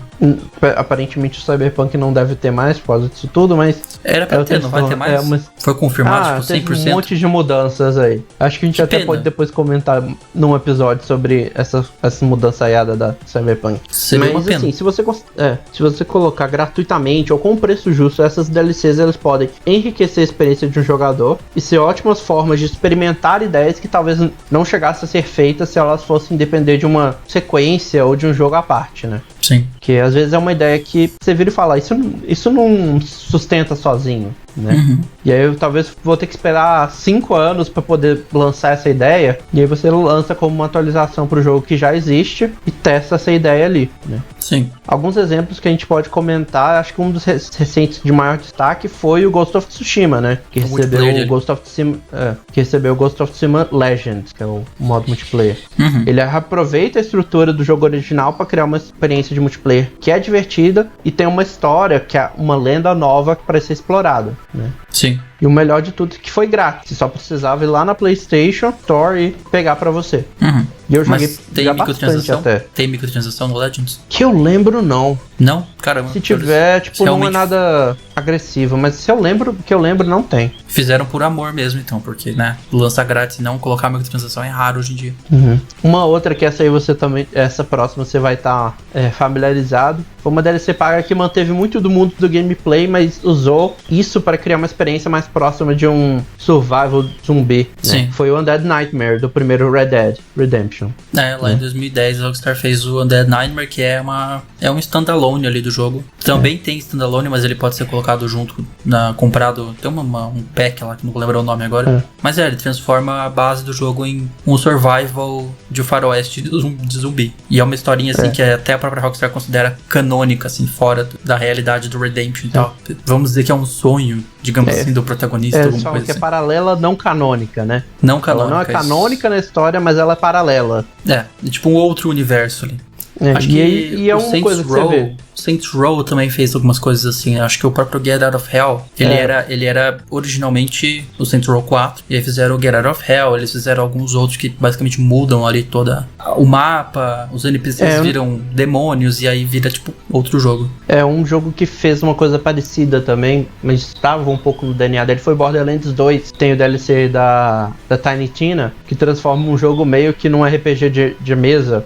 Aparentemente o Cyberpunk não deve ter mais por causa disso tudo, mas... Era pra ter, não vai ter mais? Foi confirmado, tipo, 100%. Teve um monte de mudanças aí. Acho que a gente até pode depois comentar num episódio sobre essa mudança aiada da Cyberpunk. Seria uma pena. Assim, se você colocar gratuitamente ou com preço justo, essas DLCs elas podem enriquecer a experiência de um jogador e ser ótimas formas de experimentar ideias que talvez não chegassem a ser feitas se elas fossem depender de uma sequência ou de um jogo à parte, né? Sim. Que às vezes é uma ideia que você vira e fala, isso não sustenta sozinho, né? E aí eu talvez vou ter que esperar 5 anos para poder lançar essa ideia, e aí você lança como uma atualização para o jogo que já existe e testa essa ideia ali, né? Sim. Alguns exemplos que a gente pode comentar, acho que um dos recentes de maior destaque foi o Ghost of Tsushima, né? Que recebeu o Ghost of Tsushima Legends, que é o modo multiplayer. Ele aproveita a estrutura do jogo original para criar uma experiência de multiplayer que é divertida e tem uma história que é uma lenda nova para ser explorada, né? Sim. E o melhor de tudo é que foi grátis. Você só precisava ir lá na PlayStation Store e pegar pra você. E eu joguei já bastante até. Tem microtransação no Legends? Que eu lembro, não. Não? Caramba. Se tiver, tipo, não é nada agressivo. Mas se eu lembro, que eu lembro, não tem. Fizeram por amor mesmo, então. Porque, né, lançar grátis e não colocar microtransação é raro hoje em dia. Uma outra que essa aí você também... Essa próxima você vai estar familiarizado. Foi uma DLC paga que manteve muito do mundo do gameplay, mas usou isso para criar uma experiência mais próxima de um survival zumbi. Sim. Né? Foi o Undead Nightmare, do primeiro Red Dead Redemption. Lá em 2010 a Rockstar fez o Undead Nightmare, que é um standalone ali do jogo. Também tem standalone, mas ele pode ser colocado junto, comprado. Tem um pack lá, que não vou lembrar o nome agora. Mas ele transforma a base do jogo em um survival de faroeste de zumbi. E é uma historinha assim que até a própria Rockstar considera canônica, assim, fora da realidade do Redemption e tal. Vamos dizer que é um sonho, digamos assim, do protagonista. Alguma coisa que assim. É paralela, não canônica, né? Não canônica. Ela não é canônica na história, mas ela é paralela. É tipo um outro universo ali. Acho que é uma coisa que você vê. Saints Row também fez algumas coisas assim. Acho que o próprio Get Out of Hell, ele era originalmente o Saints Row 4. E aí fizeram o Get Out of Hell. Eles fizeram alguns outros que basicamente mudam ali toda o mapa. Os NPCs viram demônios e aí vira tipo outro jogo. É um jogo que fez uma coisa parecida também, mas estava um pouco no DNA dele. Foi Borderlands 2. Tem o DLC da Tiny Tina, que transforma um jogo meio que num RPG de mesa.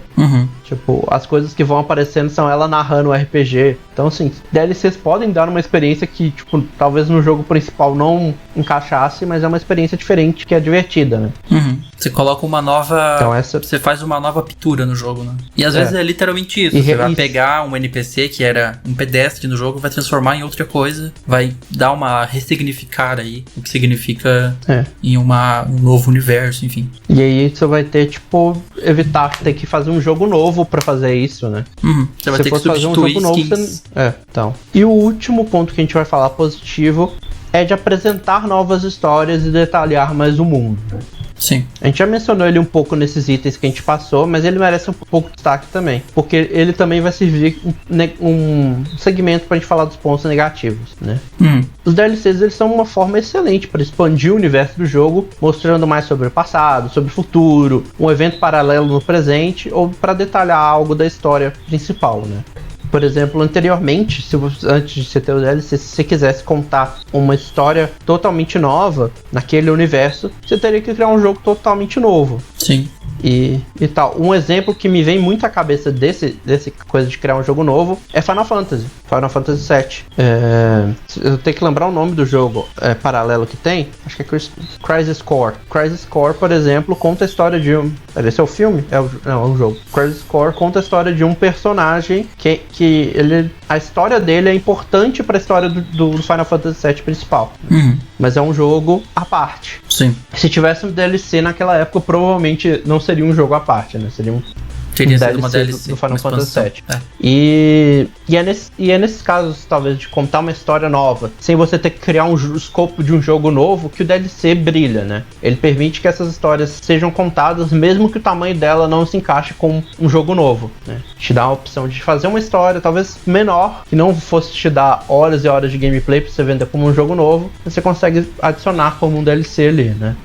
Tipo, as coisas que vão aparecendo são ela narrando o RPG. Então, assim, DLCs podem dar uma experiência que, tipo, talvez no jogo principal não encaixasse, mas é uma experiência diferente, que é divertida, né? Você coloca uma nova... Então, você faz uma nova pintura no jogo, né? E às vezes é literalmente isso. Você vai pegar um NPC que era um pedestre no jogo, vai transformar em outra coisa, vai dar uma ressignificar aí, o que significa em um novo universo, enfim. E aí você vai ter, tipo, evitar ter que fazer um jogo novo pra fazer isso, né? Você vai ter que substituir skins. Então. E o último ponto que a gente vai falar positivo é de apresentar novas histórias e detalhar mais o mundo. Sim. A gente já mencionou ele um pouco nesses itens que a gente passou, mas ele merece um pouco de destaque também, porque ele também vai servir um segmento pra gente falar dos pontos negativos, né? Os DLCs, eles são uma forma excelente para expandir o universo do jogo, mostrando mais sobre o passado, sobre o futuro, um evento paralelo no presente, ou para detalhar algo da história principal, né? Por exemplo, anteriormente, antes de você ter o DLC, se você quisesse contar uma história totalmente nova naquele universo, você teria que criar um jogo totalmente novo. Sim. E tal. Um exemplo que me vem muito à cabeça desse coisa de criar um jogo novo é Final Fantasy VII. Eu tenho que lembrar o nome do jogo paralelo que tem. Acho que é Crisis Core. Crisis Core, por exemplo, conta a história de um... Esse é o filme? Não, é um jogo. Crisis Core conta a história de um personagem que a história dele é importante para a história do Final Fantasy VII principal. Mas é um jogo à parte. Sim. Se tivesse um DLC naquela época, provavelmente não seria um jogo à parte, né? Teria sido uma DLC do Final Fantasy VII. É. E é nesses casos, talvez, de contar uma história nova, sem você ter que criar um escopo de um jogo novo, que o DLC brilha, né? Ele permite que essas histórias sejam contadas, mesmo que o tamanho dela não se encaixe com um jogo novo, né? Te dá a opção de fazer uma história, talvez menor, que não fosse te dar horas e horas de gameplay pra você vender como um jogo novo, você consegue adicionar como um DLC ali, né?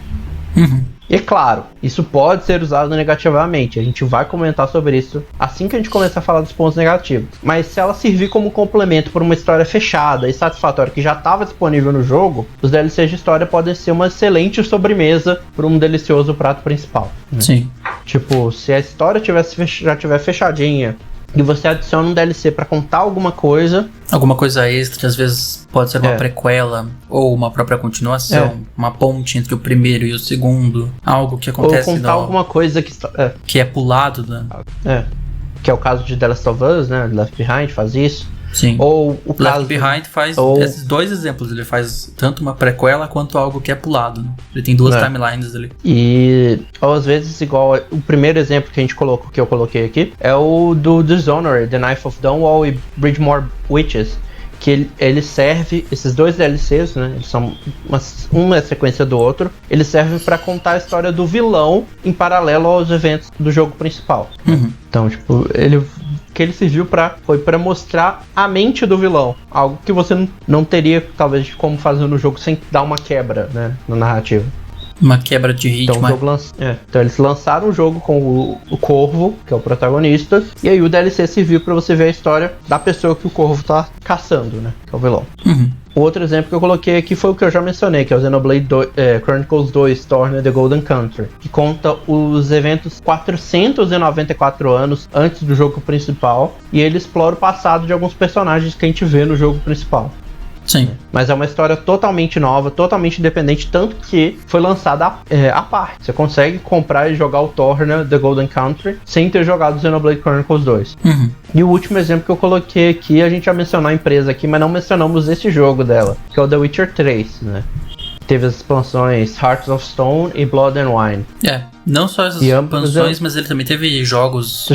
E é claro, isso pode ser usado negativamente. A gente vai comentar sobre isso assim que a gente começar a falar dos pontos negativos. Mas se ela servir como complemento para uma história fechada e satisfatória que já estava disponível no jogo, os DLCs de história podem ser uma excelente sobremesa para um delicioso prato principal, né? Sim. Tipo, se a história já tiver fechadinha e você adiciona um DLC para contar alguma coisa extra, às vezes pode ser uma prequela ou uma própria continuação, uma ponte entre o primeiro e o segundo, algo que acontece ou contar alguma coisa que é pulado, né? Que é o caso de The Last of Us, né? Left Behind faz isso. Sim. Ou o caso Left Behind faz esses dois exemplos. Ele faz tanto uma prequela quanto algo que é pulado, né? Ele tem duas timelines ali. E ou às vezes, igual o primeiro exemplo que eu coloquei aqui é o do Dishonored, The Knife of Dunwall e Bridgemore Witches, que ele serve, esses dois DLCs, né, eles são uma sequência do outro, eles servem para contar a história do vilão em paralelo aos eventos do jogo principal. Então, tipo, ele serviu foi para mostrar a mente do vilão, algo que você não teria talvez como fazer no jogo sem dar uma quebra, né, na narrativa. Uma quebra de ritmo. Então eles lançaram o jogo com o Corvo, que é o protagonista, e aí o DLC serviu pra você ver a história da pessoa que o Corvo tá caçando, né? Que é o vilão. O outro exemplo que eu coloquei aqui foi o que eu já mencionei, que é o Xenoblade Chronicles 2 Torna the Golden Country, que conta os eventos 494 anos antes do jogo principal, e ele explora o passado de alguns personagens que a gente vê no jogo principal. Sim. Mas é uma história totalmente nova, totalmente independente, tanto que foi lançada à parte. Você consegue comprar e jogar o Torna The Golden Country sem ter jogado o Xenoblade Chronicles 2. E o último exemplo que eu coloquei aqui, a gente já mencionou a empresa aqui, mas não mencionamos esse jogo dela, que é o The Witcher 3, né? Teve as expansões Hearts of Stone e Blood and Wine. Não só essas expansões, mas ele também teve jogos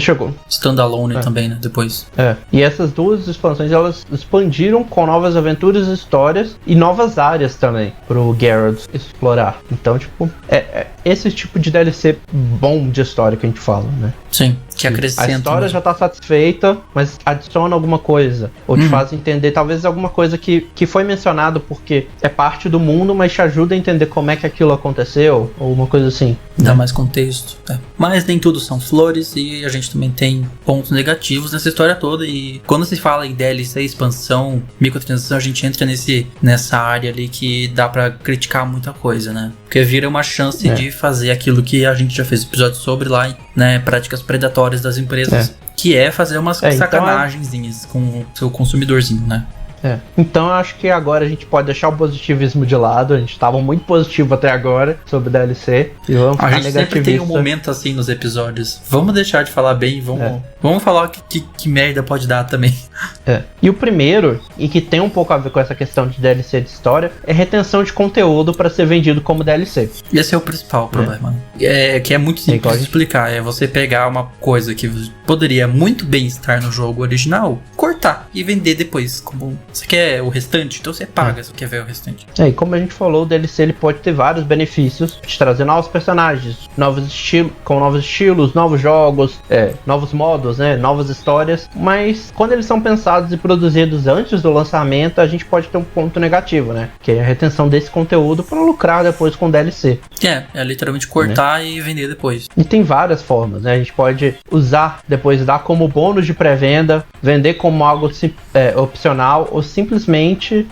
standalone também, né, depois. E essas duas expansões, elas expandiram com novas aventuras e histórias e novas áreas também pro Geralt explorar. Então, tipo, é esse tipo de DLC bom de história que a gente fala, né? Sim, que acrescenta. A história já tá satisfeita, mas adiciona alguma coisa. Ou te faz entender, talvez, alguma coisa que foi mencionado porque é parte do mundo, mas te ajuda a entender como é que aquilo aconteceu, ou uma coisa assim. Dá mais contexto. Mas nem tudo são flores e a gente também tem pontos negativos nessa história toda. E quando se fala em DLC, expansão, microtransação, a gente entra nessa área ali que dá pra criticar muita coisa, né? Porque vira uma chance de fazer aquilo que a gente já fez episódio sobre lá, né? Práticas predatórias das empresas, que é fazer umas sacanagenzinhas com o seu consumidorzinho, né? Então eu acho que agora a gente pode deixar o positivismo de lado. A gente tava muito positivo até agora sobre DLC e vamos ficar negativista. A gente sempre tem um momento assim nos episódios. Vamos deixar de falar bem, vamos falar que merda pode dar também. E o primeiro, e que tem um pouco a ver com essa questão de DLC de história, é retenção de conteúdo para ser vendido como DLC. Esse é o principal problema. Que é muito simples de explicar. É você pegar uma coisa que poderia muito bem estar no jogo original, cortar cortar e vender depois. Como você quer o restante, então você paga se você quer ver o restante. E como a gente falou, o DLC ele pode ter vários benefícios, de trazer novos personagens, com novos estilos, novos jogos, novos modos, né, novas histórias, mas quando eles são pensados e produzidos antes do lançamento, a gente pode ter um ponto negativo, né, que é a retenção desse conteúdo para lucrar depois com DLC. É literalmente cortar e vender depois. E tem várias formas, né, a gente pode usar, depois dar como bônus de pré-venda, vender como algo opcional, ou simplesmente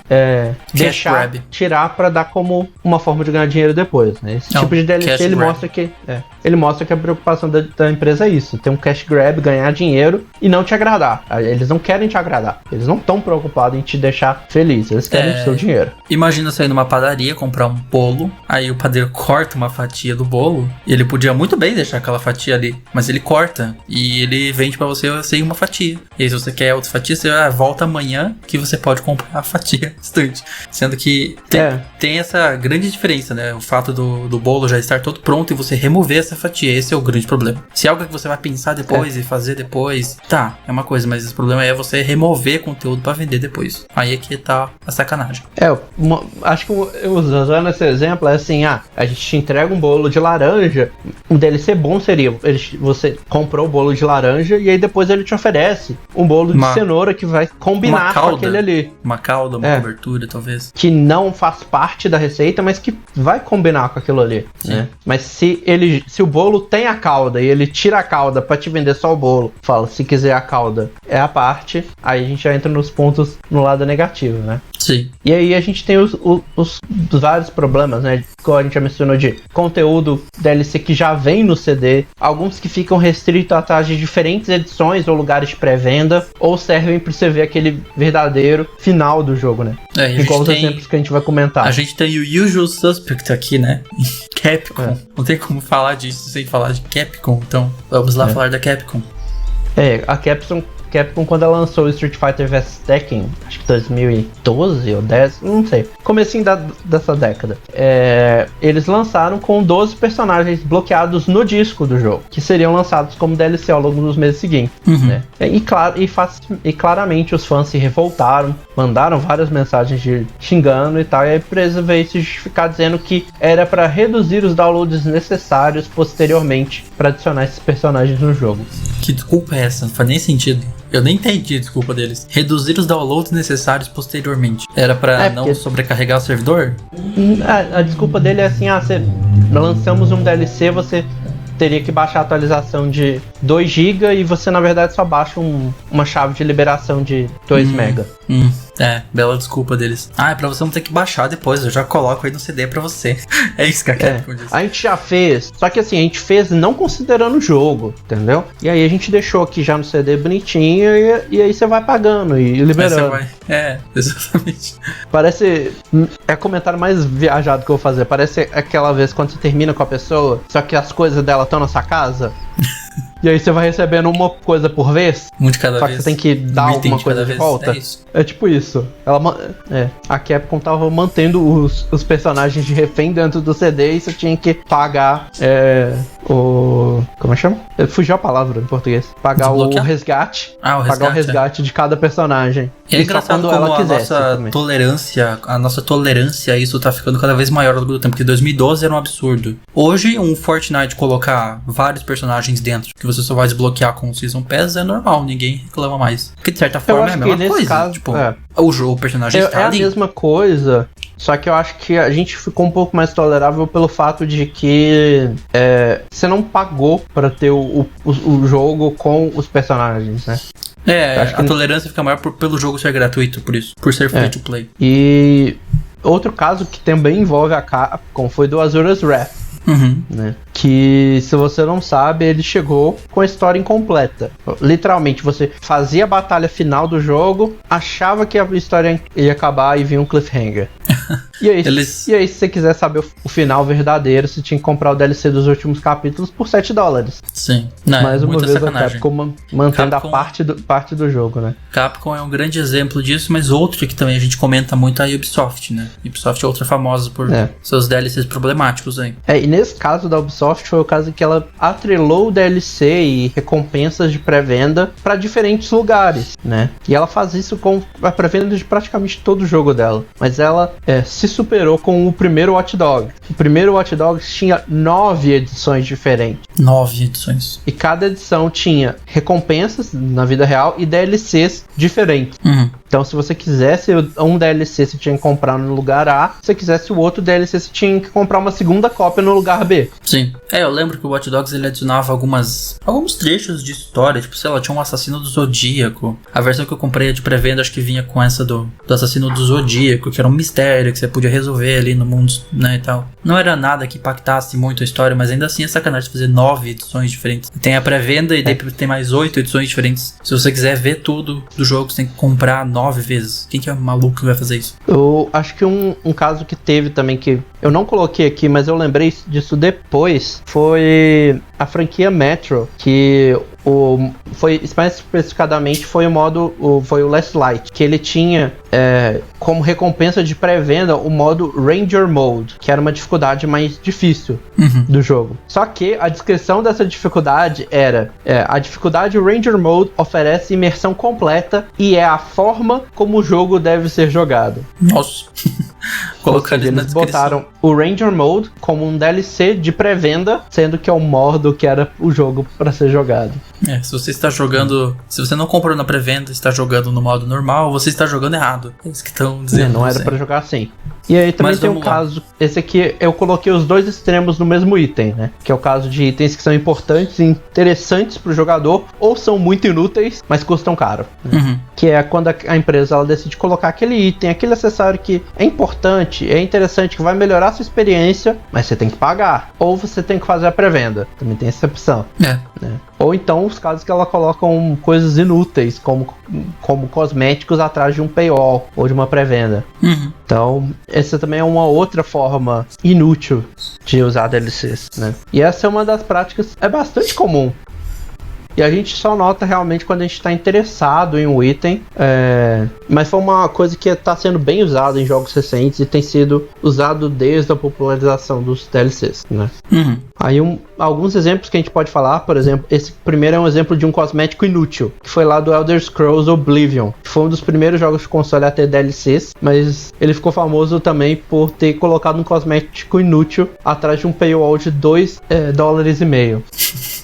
tirar para dar como uma forma de ganhar dinheiro depois, né? Esse tipo de DLC ele mostra que a preocupação da empresa é isso, ter um cash grab, ganhar dinheiro e não te agradar. Eles não querem te agradar, eles não estão preocupados em te deixar feliz, eles querem o seu dinheiro. Imagina você ir numa padaria, comprar um bolo, aí o padeiro corta uma fatia do bolo, e ele podia muito bem deixar aquela fatia ali, mas ele corta e ele vende pra você sem uma fatia. E aí se você quer outra fatia, você volta amanhã que você pode comprar a fatia restante. Sendo que tem essa grande diferença, né? O fato do bolo já estar todo pronto e você remover essa fatia, esse é o grande problema. Se é algo que você vai pensar depois e fazer depois, é uma coisa, mas o problema é você remover conteúdo pra vender depois. Aí é que tá a sacanagem. Acho que usando esse exemplo é assim, a gente te entrega um bolo de laranja, um DLC bom seria, você comprou o bolo de laranja e aí depois ele te oferece um bolo de cenoura que vai combinar com aquele ali. Uma calda, uma cobertura, talvez. Que não faz parte da receita, mas que vai combinar com aquilo ali, né? Mas se o bolo tem a calda e ele tira a calda pra te vender só o bolo, fala, se quiser a calda é a parte, aí a gente já entra nos pontos no lado negativo, né? Sim. E aí a gente tem os vários problemas, né? Como a gente já mencionou, de conteúdo DLC que já vem no CD, alguns que ficam restritos atrás de diferentes edições ou lugares de pré-venda, ou servem para você ver aquele verdadeiro final do jogo, né? Igual os exemplos que a gente vai comentar. A gente tem o Usual Suspect aqui, né? Capcom. Não tem como falar disso sem falar de Capcom, então vamos lá falar da Capcom. A Capcom, quando ela lançou o Street Fighter vs Tekken, acho que 2012 ou 10, não sei, comecinho dessa década, eles lançaram com 12 personagens bloqueados no disco do jogo, que seriam lançados como DLC ao longo dos meses seguintes, né? E claramente os fãs se revoltaram, mandaram várias mensagens xingando e tal, e a empresa veio se justificar dizendo que era para reduzir os downloads necessários posteriormente para adicionar esses personagens no jogo. Que desculpa é essa? Não faz nem sentido. Eu nem entendi a desculpa deles. Reduzir os downloads necessários posteriormente. Era pra não sobrecarregar o servidor? A desculpa dele é assim, lançamos um DLC, você teria que baixar a atualização de 2 GB e você na verdade só baixa uma chave de liberação de 2 MB. Bela desculpa deles. É pra você não ter que baixar depois, eu já coloco aí no CD pra você. É isso que a Capcom diz. A gente já fez, só que assim, a gente fez não considerando o jogo, entendeu? E aí a gente deixou aqui já no CD bonitinho e aí você vai pagando e liberando. Exatamente. Parece, é o comentário mais viajado que eu vou fazer, parece aquela vez quando você termina com a pessoa, só que as coisas dela estão na sua casa. E aí você vai recebendo uma coisa por vez. Um de cada vez. Só que você tem que dar alguma coisa de volta. É tipo isso. A Capcom tava mantendo os personagens de refém dentro do CD e você tinha que pagar como é que chama? Fugiu a palavra em português. Pagar o resgate. Pagar o resgate de cada personagem. E é engraçado como a nossa tolerância a isso tá ficando cada vez maior ao longo do tempo, porque 2012 era um absurdo. Hoje, um Fortnite colocar vários personagens dentro, que você só vai desbloquear com o Season Pass, é normal, ninguém reclama mais. Porque de certa forma é a mesma coisa. Caso, tipo, o personagem está ali. É a mesma coisa, só que eu acho que a gente ficou um pouco mais tolerável pelo fato de que você não pagou pra ter o jogo com os personagens, né? A tolerância fica maior pelo jogo ser gratuito, por isso. Por ser free to play. E outro caso que também envolve a Capcom foi do Asura's Wrath. Né? Que, se você não sabe, ele chegou com a história incompleta. Literalmente, você fazia a batalha final do jogo, achava que a história ia acabar e vinha um cliffhanger. E aí, se você quiser saber o final verdadeiro, você tinha que comprar o DLC dos últimos capítulos por $7. Sim. Não, mais uma vez sacanagem. a Capcom mantendo a parte do jogo, né? Capcom é um grande exemplo disso, mas outro que também a gente comenta muito é a Ubisoft, né? Ubisoft é outra famosa por seus DLCs problemáticos aí. E nesse caso da Ubisoft foi o caso em que ela atrelou o DLC e recompensas de pré-venda para diferentes lugares, né? E ela faz isso com a pré-venda de praticamente todo o jogo dela. Mas ela se superou com o primeiro Watch Dogs. O primeiro Watch Dogs tinha 9 edições diferentes. 9 edições. E cada edição tinha recompensas na vida real e DLCs diferentes. Então, se você quisesse um DLC, você tinha que comprar no lugar A. Se você quisesse o outro DLC, você tinha que comprar uma segunda cópia no lugar B. Sim. Eu lembro que o Watch Dogs ele adicionava alguns trechos de história. Tipo, sei lá, tinha um Assassino do Zodíaco. A versão que eu comprei de pré-venda, acho que vinha com essa do Assassino do Zodíaco, que era um mistério que você podia resolver ali no mundo, né, e tal. Não era nada que impactasse muito a história, mas ainda assim é sacanagem fazer 9 edições diferentes. Tem a pré-venda e depois tem mais 8 edições diferentes. Se você quiser ver tudo do jogo, você tem que comprar 9 vezes. Quem que é maluco que vai fazer isso? Eu acho que um caso que teve também, que eu não coloquei aqui, mas eu lembrei disso depois, foi a franquia Metro, que foi mais especificadamente foi o Last Light, que ele tinha como recompensa de pré-venda o modo Ranger Mode, que era uma dificuldade mais difícil do jogo. Só que a descrição dessa dificuldade era a dificuldade Ranger Mode oferece imersão completa e é a forma como o jogo deve ser jogado. Nossa. Colocar eles botaram o Ranger Mode como um DLC de pré-venda, sendo que é o modo que era o jogo para ser jogado. Se você está jogando, se você não comprou na pré-venda, está jogando no modo normal, você está jogando errado. É isso que estão dizendo. Não era para jogar assim. E aí também tem um caso, esse aqui eu coloquei os dois extremos no mesmo item, né? Que é o caso de itens que são importantes e interessantes pro jogador, ou são muito inúteis, mas custam caro. Né? Que é quando a empresa ela decide colocar aquele item, aquele acessório que é importante, é interessante, que vai melhorar a sua experiência, mas você tem que pagar. Ou você tem que fazer a pré-venda. Também tem essa opção. Né? Ou então os casos que ela colocam coisas inúteis, como cosméticos atrás de um paywall ou de uma pré-venda. Então, essa também é uma outra forma inútil de usar DLCs, né? E essa é uma das práticas, é bastante comum. E a gente só nota realmente quando a gente está interessado em um item. Mas foi uma coisa que está sendo bem usada em jogos recentes e tem sido usado desde a popularização dos DLCs, né? Aí alguns exemplos que a gente pode falar, por exemplo, esse primeiro é um exemplo de um cosmético inútil, que foi lá do Elder Scrolls Oblivion, que foi um dos primeiros jogos de console a ter DLCs, mas ele ficou famoso também por ter colocado um cosmético inútil atrás de um paywall de $2,50.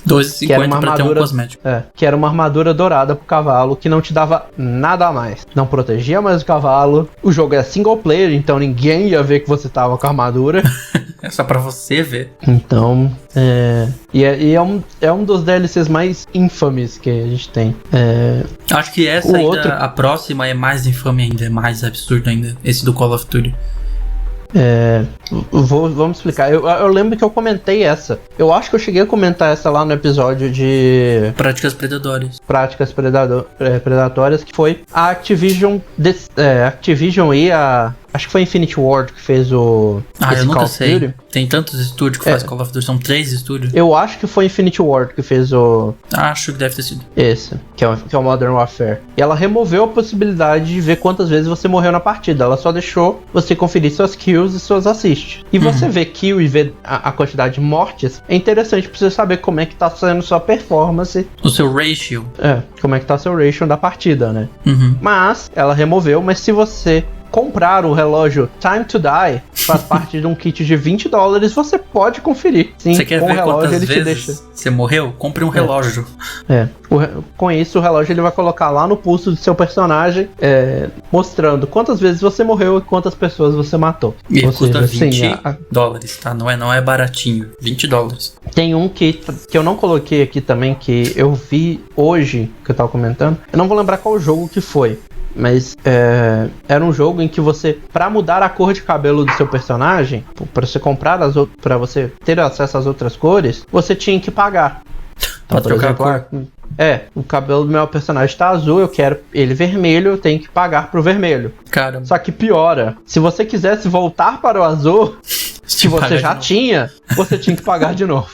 $2,50 pra ter um cosmético. Que era uma armadura dourada pro cavalo, que não te dava nada a mais. Não protegia mais o cavalo. O jogo é single player, então ninguém ia ver que você tava com a armadura. É só pra você ver. Então, é um dos DLCs mais infames que a gente tem. Acho que essa ainda, a próxima é mais infame ainda, é mais absurdo ainda. Esse do Call of Duty. Vamos explicar. Eu lembro que eu comentei essa. Eu acho que eu cheguei a comentar essa lá no episódio de Práticas predatórias. Predatórias, que foi a Activision. Activision e a. Acho que foi Infinity Ward que fez o. Eu nunca sei. Tem tantos estúdios que fazem Call of Duty, são 3 estúdios. Eu acho que foi Infinity Ward que fez o. Acho que deve ter sido. Esse, que é o Modern Warfare. E ela removeu a possibilidade de ver quantas vezes você morreu na partida. Ela só deixou você conferir suas kills e suas assists. E você ver kill e ver a quantidade de mortes é interessante pra você saber como é que tá sendo sua performance. O seu ratio. Como é que tá seu ratio da partida, né? Mas ela removeu, mas se você comprar o relógio Time to Die, faz parte de um kit de $20, você pode conferir. Sim, você quer com ver o relógio quantas ele vezes te deixa. Você morreu? Compre um relógio. Com isso, o relógio ele vai colocar lá no pulso do seu personagem, mostrando quantas vezes você morreu e quantas pessoas você matou. E custa $20, tá? Não é baratinho. $20. Tem um que eu não coloquei aqui também, que eu vi hoje, que eu tava comentando. Eu não vou lembrar qual jogo que foi. Mas era um jogo em que você, pra mudar a cor de cabelo do seu personagem, pra você comprar pra você ter acesso às outras cores, você tinha que pagar. Pra trocar a cor? o cabelo do meu personagem tá azul, eu quero ele vermelho, eu tenho que pagar pro vermelho. Cara, Só que piora, se você quisesse voltar para o azul, que você já tinha, você tinha que pagar de novo.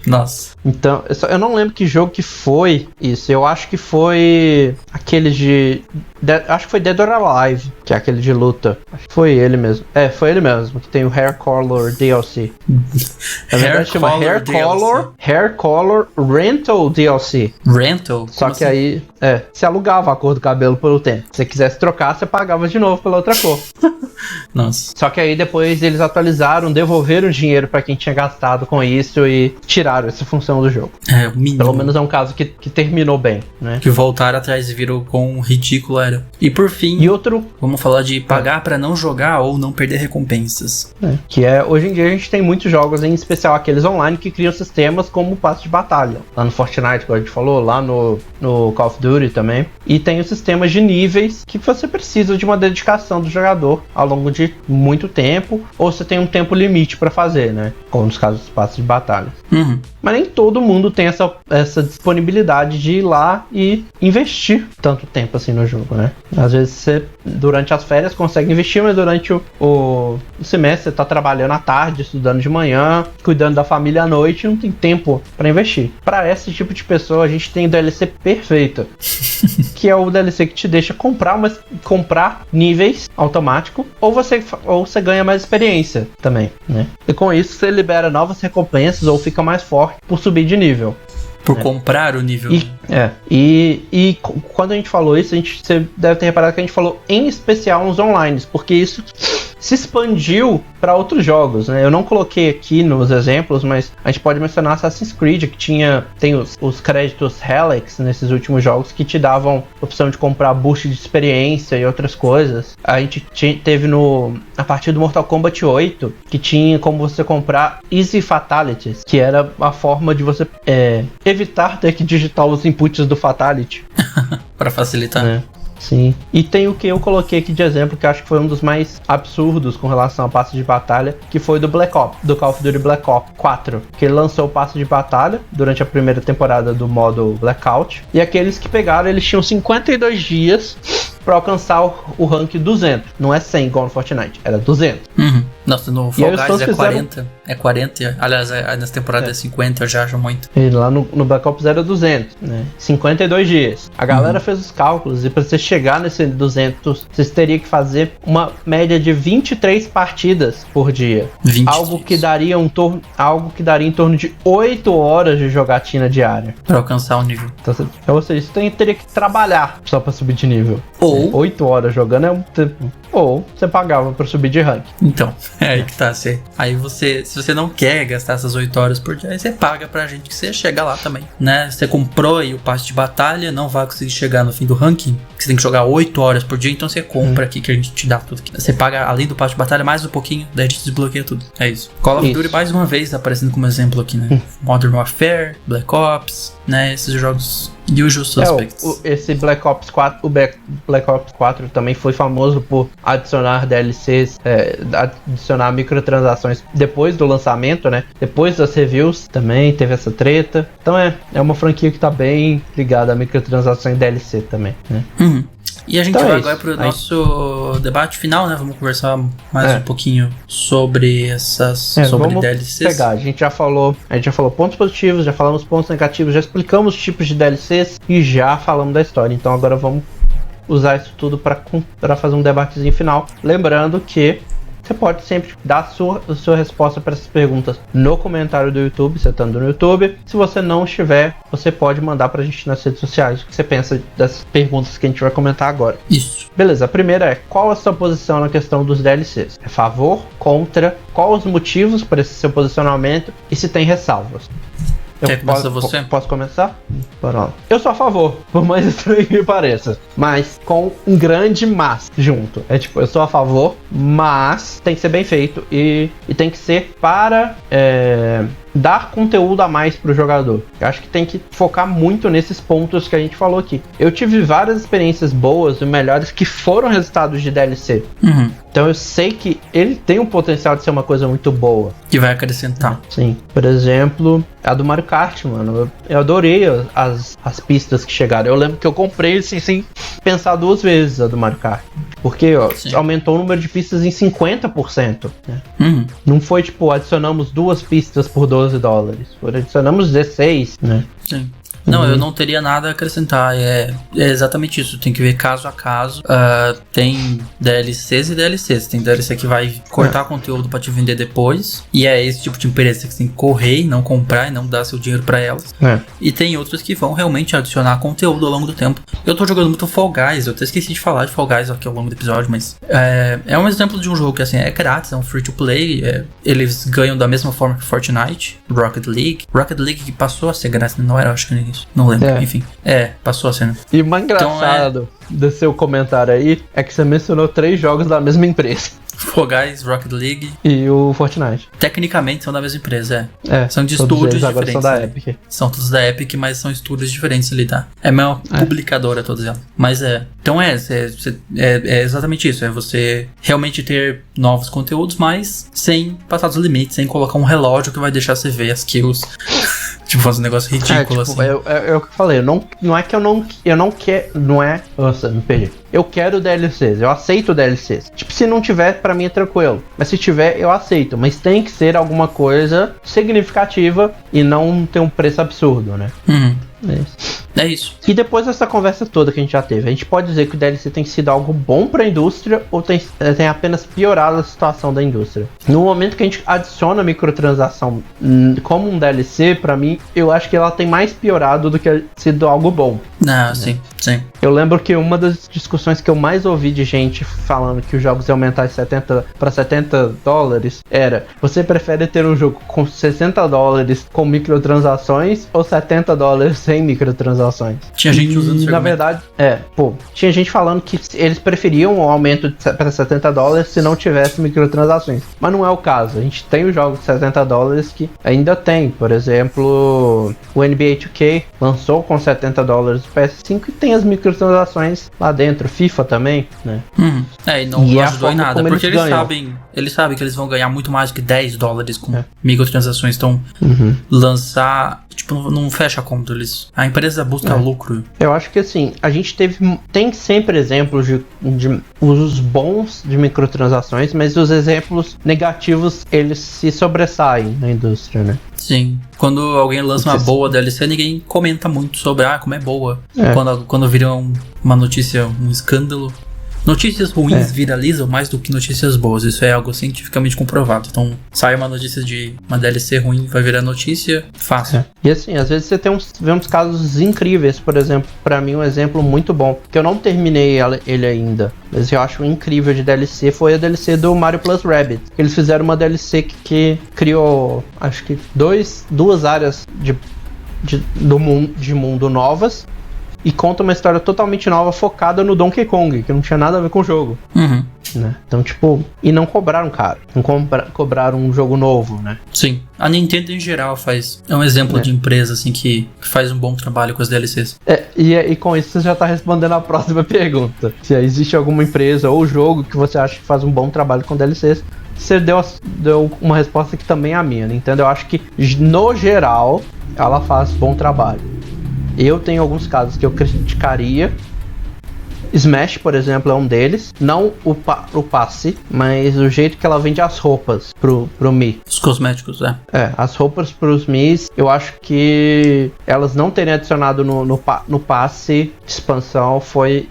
Nossa. Então, eu não lembro que jogo que foi isso. Eu acho que foi aquele acho que foi Dead or Alive, que é aquele de luta. Acho que foi ele mesmo. Foi ele mesmo, que tem o Hair Color DLC. Na verdade chama Hair Color Rental DLC. Rental? Só que aí, você alugava a cor do cabelo pelo tempo. Se você quisesse trocar, você pagava de novo pela outra cor. Nossa. Só que aí depois eles atualizaram, devolveram o dinheiro pra quem tinha gastado com isso e tiraram essa função do jogo. O mínimo. Pelo menos é um caso que terminou bem, né? Que voltaram atrás e viram quão ridículo era. E por fim, vamos falar de pagar pra não jogar ou não perder recompensas. Hoje em dia a gente tem muitos jogos, em especial aqueles online, que criam sistemas como o passe de batalha. Lá no Fortnite, como a gente falou, lá no Call of Duty também. E tem os sistemas de níveis que você precisa de uma dedicação do jogador ao longo de muito tempo, ou você tem um tempo limite pra fazer, né? Como nos casos dos passes de batalha. Uhum. Mas nem todo mundo tem essa disponibilidade de ir lá e investir tanto tempo assim no jogo, né? Às vezes você, durante as férias, consegue investir, mas durante o semestre você tá trabalhando à tarde, estudando de manhã, cuidando da família à noite e não tem tempo pra investir. Pra esse tipo de pessoa, a gente tem o DLC perfeito, que é o DLC que te deixa comprar níveis automático, ou você ganha mais experiência também, né? E com isso você libera novas recompensas ou fica mais forte por subir de nível. Por comprar o nível. E quando a gente falou isso, você deve ter reparado que a gente falou em especial nos online, porque isso se expandiu para outros jogos, né? Eu não coloquei aqui nos exemplos, mas a gente pode mencionar Assassin's Creed, que tem os créditos Helix nesses últimos jogos que te davam a opção de comprar boost de experiência e outras coisas. A gente teve a partir do Mortal Kombat 8, que tinha como você comprar Easy Fatalities, que era a forma de você evitar ter que digitar os inputs do Fatality. Para facilitar. Sim. E tem o que eu coloquei aqui de exemplo, que eu acho que foi um dos mais absurdos com relação ao passe de batalha, que foi do Call of Duty Black Ops 4, que ele lançou o passe de batalha durante a primeira temporada do modo Blackout, e aqueles que pegaram, eles tinham 52 dias pra alcançar o rank 200. Não é 100 igual no Fortnite, era 200. Uhum. Nossa, no Fall Guys é 40. É 40, aliás, nessa temporada é 50, eu já acho muito. E lá no Black Ops era 200, né? 52 dias. A galera fez os cálculos e pra você chegar nesse 200, vocês teriam que fazer uma média de 23 partidas por dia. Algo que daria em torno de 8 horas de jogatina diária. Pra alcançar o nível. Então, ou seja, você teria que trabalhar só pra subir de nível. Ou 8 horas jogando é um tempo. Ou você pagava pra subir de rank. Então, é aí que tá. Se você não quer gastar essas 8 horas por dia, aí você paga pra gente que você chega lá também, né? Você comprou aí o passe de batalha, não vai conseguir chegar no fim do ranking, você tem que jogar 8 horas por dia, então você compra aqui que a gente te dá tudo aqui. Você paga, além do passe de batalha, mais um pouquinho, daí a gente desbloqueia tudo. É isso. Call of Duty mais uma vez aparecendo como exemplo aqui, né? Modern Warfare, Black Ops, né? Esses jogos Usual Suspects. Esse Black Ops 4, o Black Ops 4 também foi famoso por adicionar DLCs, adicionar microtransações depois do lançamento, né? Depois das reviews também teve essa treta. Então é uma franquia que tá bem ligada a microtransações e DLC também, né? E a gente vai agora pro nosso debate final, né? Vamos conversar mais um pouquinho sobre sobre DLCs. A gente já falou pontos positivos, já falamos pontos negativos, já explicamos os tipos de DLCs e já falamos da história. Então agora vamos usar isso tudo para fazer um debatezinho final. Lembrando que você pode sempre dar a sua resposta para essas perguntas no comentário do YouTube, você estando no YouTube. Se você não estiver, você pode mandar pra gente nas redes sociais o que você pensa dessas perguntas que a gente vai comentar agora. Isso. Beleza, a primeira é: qual a sua posição na questão dos DLCs? É favor? Contra? Quais os motivos para esse seu posicionamento? E se tem ressalvas? Posso começar? Bora lá. Eu sou a favor, por mais estranho que pareça, mas com um grande mas junto. Eu sou a favor, mas tem que ser bem feito e tem que ser para dar conteúdo a mais pro jogador. Eu acho que tem que focar muito nesses pontos que a gente falou aqui. Eu tive várias experiências boas e melhores que foram resultados de DLC. Então eu sei que ele tem um potencial de ser uma coisa muito boa. Que vai acrescentar. Sim. Por exemplo, a do Mario Kart, mano. Eu adorei as pistas que chegaram. Eu lembro que eu comprei assim, sem pensar duas vezes a do Mario Kart. Porque aumentou o número de pistas em 50%. Né? Não foi tipo, adicionamos 2 pistas por $12. Adicionamos 16, né? Sim. Não, eu não teria nada a acrescentar. É exatamente isso. Tem que ver caso a caso. Tem DLCs e DLCs. Tem DLC que vai cortar conteúdo pra te vender depois. E é esse tipo de empresa que você tem que correr e não comprar e não dar seu dinheiro pra elas. E tem outras que vão realmente adicionar conteúdo ao longo do tempo. Eu tô jogando muito Fall Guys. Eu até esqueci de falar de Fall Guys aqui ao longo do episódio, mas é um exemplo de um jogo que assim, é grátis, é um free to play. Eles ganham da mesma forma que Fortnite, Rocket League. Rocket League que passou a ser grátis, não era, acho que nem isso. Não lembro, enfim. Passou a cena. E o mais engraçado do seu comentário aí é que você mencionou 3 jogos da mesma empresa. Fall Guys, Rocket League e o Fortnite. Tecnicamente são da mesma empresa, são de todos estúdios agora diferentes. São da Epic. São todos da Epic, mas são estúdios diferentes ali, tá? É uma publicadora todas elas. Mas então é exatamente isso. É você realmente ter novos conteúdos, mas sem passar dos limites, sem colocar um relógio que vai deixar você ver as kills. Tipo, fazer um negócio ridículo assim. É o que eu falei, não é que eu não quero. Não é. Nossa, me perdi. Eu quero DLCs, eu aceito DLCs. Tipo, se não tiver, pra mim é tranquilo. Mas se tiver, eu aceito. Mas tem que ser alguma coisa significativa e não ter um preço absurdo, né? É isso. E depois dessa conversa toda que a gente já teve, a gente pode dizer que o DLC tem sido algo bom pra indústria ou tem apenas piorado a situação da indústria? No momento que a gente adiciona microtransação como um DLC, pra mim, eu acho que ela tem mais piorado do que sido algo bom. Sim. Eu lembro que uma das discussões que eu mais ouvi de gente falando que os jogos iam aumentar de 70 para $70 era: você prefere ter um jogo com $60 com microtransações ou $70 sem microtransações? Tinha gente usando isso. Na verdade, tinha gente falando que eles preferiam um aumento para $70 se não tivesse microtransações. Mas não é o caso. A gente tem os jogos de $70 que ainda tem. Por exemplo, o NBA 2K lançou com $70 do PS5 e tem as microtransações lá dentro. FIFA também, né? E não ajudou em nada, porque eles sabem que eles vão ganhar muito mais do que $10 com microtransações. Então, lançar, tipo, não fecha a conta. A empresa busca lucro. Eu acho que assim, a gente tem sempre exemplos de usos bons de microtransações, mas os exemplos negativos, eles se sobressaem na indústria, né? Sim. Quando alguém lança uma boa DLC, ninguém comenta muito sobre como é boa. Quando vira uma notícia, um escândalo. Notícias ruins viralizam mais do que notícias boas. Isso é algo cientificamente comprovado. Então, sai uma notícia de uma DLC ruim, vai virar notícia fácil. E assim, às vezes você vê uns casos incríveis. Por exemplo, pra mim um exemplo muito bom, que eu não terminei ele ainda, mas eu acho incrível de DLC, foi a DLC do Mario Plus Rabbids. Eles fizeram uma DLC que criou, acho que duas áreas de mundo novas, e conta uma história totalmente nova focada no Donkey Kong, que não tinha nada a ver com o jogo. Né? Então, tipo, e não cobraram caro. Não cobraram um jogo novo, né? Sim. A Nintendo em geral é um exemplo de empresa, assim, que faz um bom trabalho com as DLCs. E com isso você já tá respondendo a próxima pergunta. Se existe alguma empresa ou jogo que você acha que faz um bom trabalho com DLCs, você deu uma resposta que também é a minha. Nintendo, eu acho que, no geral, ela faz bom trabalho. Eu tenho alguns casos que eu criticaria. Smash, por exemplo, é um deles. Não o passe, mas o jeito que ela vende as roupas pro Mi. Os cosméticos, as roupas pros Mis, eu acho que elas não terem adicionado no passe de expansão foi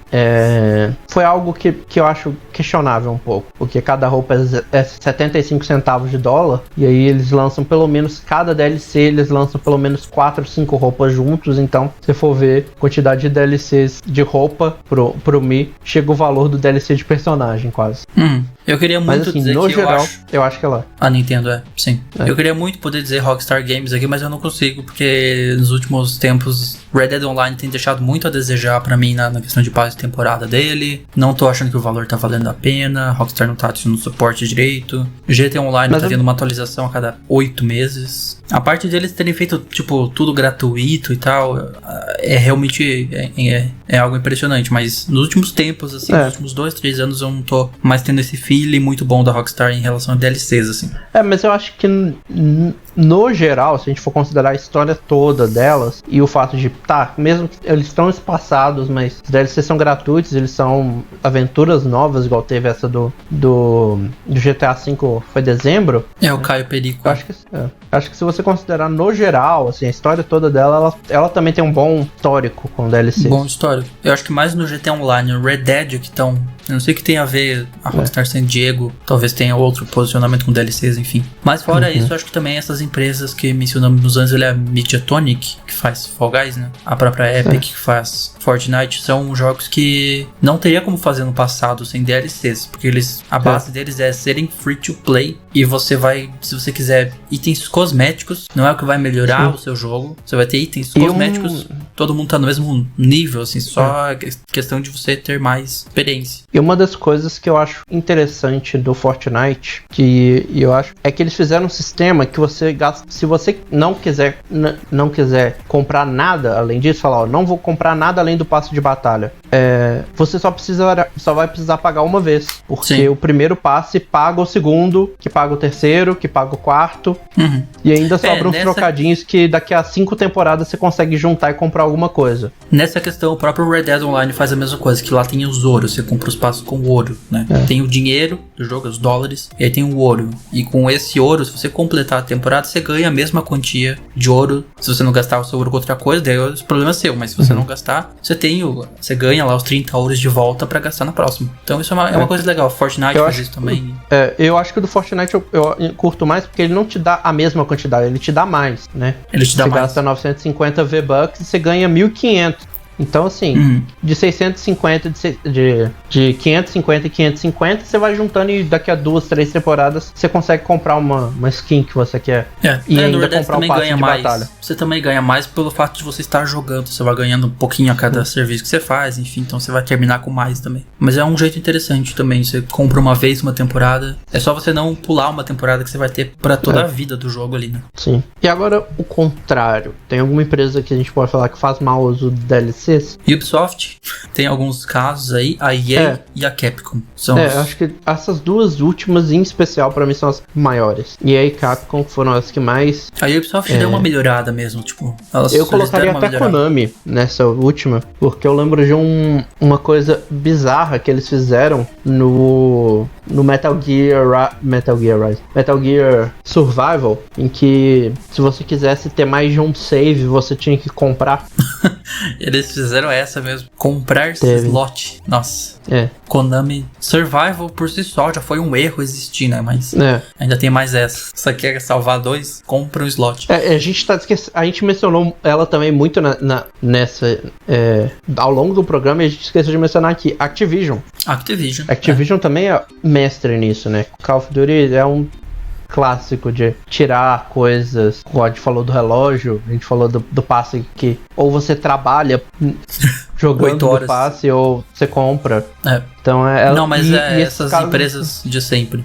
algo que eu acho questionável um pouco. Porque cada roupa é 75 centavos de dólar. E aí eles lançam pelo menos, cada DLC, eles lançam pelo menos 4 ou 5 roupas juntos. Então, se for ver a quantidade de DLCs de roupa pro Kurumi, chega o valor do DLC de personagem, quase. Eu queria muito mas assim, dizer no que geral, eu acho que é lá. A Nintendo sim. Eu queria muito poder dizer Rockstar Games aqui, mas eu não consigo, porque nos últimos tempos Red Dead Online tem deixado muito a desejar pra mim na questão de paz de temporada dele. Não tô achando que o valor tá valendo a pena, Rockstar não tá tendo suporte direito. GTA Online tá tendo uma atualização a cada 8 meses. A parte deles terem feito, tipo, tudo gratuito e tal, é realmente é algo impressionante, mas nos últimos tempos, assim, nos últimos 2, 3 anos eu não tô mais tendo esse feeling muito bom da Rockstar em relação a DLCs, assim. Mas eu acho que no geral, se a gente for considerar a história toda delas e o fato de, mesmo que eles estão espaçados, mas os DLCs são gratuitos, eles são aventuras novas, igual teve essa do GTA V, foi dezembro. O Caio Perico. Acho que se você considerar no geral, assim, a história toda dela, ela também tem um bom histórico com DLCs. Bom histórico. Eu acho que mais no GTA Online, no Red Dead, que estão... Eu não sei o que tem a ver a Rockstar San Diego, talvez tenha outro posicionamento com DLCs, enfim. Mas fora isso, eu acho que também essas empresas que mencionamos nos anos, ele é a Mediatonic, que faz Fall Guys, né? A própria Epic, que faz Fortnite, são jogos que não teria como fazer no passado sem DLCs, porque a base deles é serem free to play, e você vai, se você quiser itens cosméticos, não é o que vai melhorar o seu jogo, você vai ter itens cosméticos, todo mundo tá no mesmo nível, assim, só questão de você ter mais experiência. E uma das coisas que eu acho interessante do Fortnite, que eu acho, é que eles fizeram um sistema que você gasta, se você não quiser comprar nada além disso, falar, não vou comprar nada além do passe de batalha, você só vai precisar pagar uma vez, porque o primeiro passe paga o segundo, que paga o terceiro, que paga o quarto, e ainda sobram uns trocadinhos que daqui a 5 temporadas você consegue juntar e comprar alguma coisa. Nessa questão, o próprio Red Dead Online faz a mesma coisa, que lá tem os ouros, você compra os passos com ouro, né? Tem o dinheiro do jogo, os dólares, e aí tem o ouro. E com esse ouro, se você completar a temporada, você ganha a mesma quantia de ouro. Se você não gastar o seu ouro com outra coisa, daí o problema é seu. Mas se você não gastar, você ganha lá os 30 ouros de volta pra gastar na próxima. Então isso é uma coisa legal. Fortnite faz isso também. Eu acho que o do Fortnite eu curto mais porque ele não te dá a mesma quantidade, ele te dá mais, né? Ele te dá mais. Você gasta 950 V-Bucks e você ganha 1.500. Então, assim, de 650, de 550 e 550, você vai juntando e daqui a 2, 3 temporadas você consegue comprar uma skin que você quer. E ainda comprar um passe de batalha. Você também ganha mais pelo fato de você estar jogando. Você vai ganhando um pouquinho a cada serviço que você faz, enfim, então você vai terminar com mais também. Mas é um jeito interessante também. Você compra uma vez uma temporada. É só você não pular uma temporada que você vai ter pra toda a vida do jogo ali, né? Sim. E agora, o contrário. Tem alguma empresa que a gente pode falar que faz mal uso do DLC? Ubisoft, tem alguns casos aí, a EA e a Capcom. Acho que essas duas últimas em especial pra mim são as maiores. EA e Capcom foram as que mais... A Ubisoft deu uma melhorada mesmo, tipo... Eu colocaria até a Konami nessa última, porque eu lembro de uma coisa bizarra que eles fizeram no Metal Gear Survival, em que se você quisesse ter mais de um save, você tinha que comprar. Eles fizeram essa mesmo, comprar slot. Nossa. Konami Survival por si só já foi um erro existir, né? Mas ainda tem mais essa. Você quer salvar 2? Compra um slot. A gente mencionou ela também muito nessa ao longo do programa, e a gente esqueceu de mencionar aqui Activision também é mestre nisso, né? Call of Duty é um clássico de tirar coisas. A gente falou do relógio, a gente falou do passe que ou você trabalha jogando do passe ou você compra. Então não, mas essas empresas de sempre.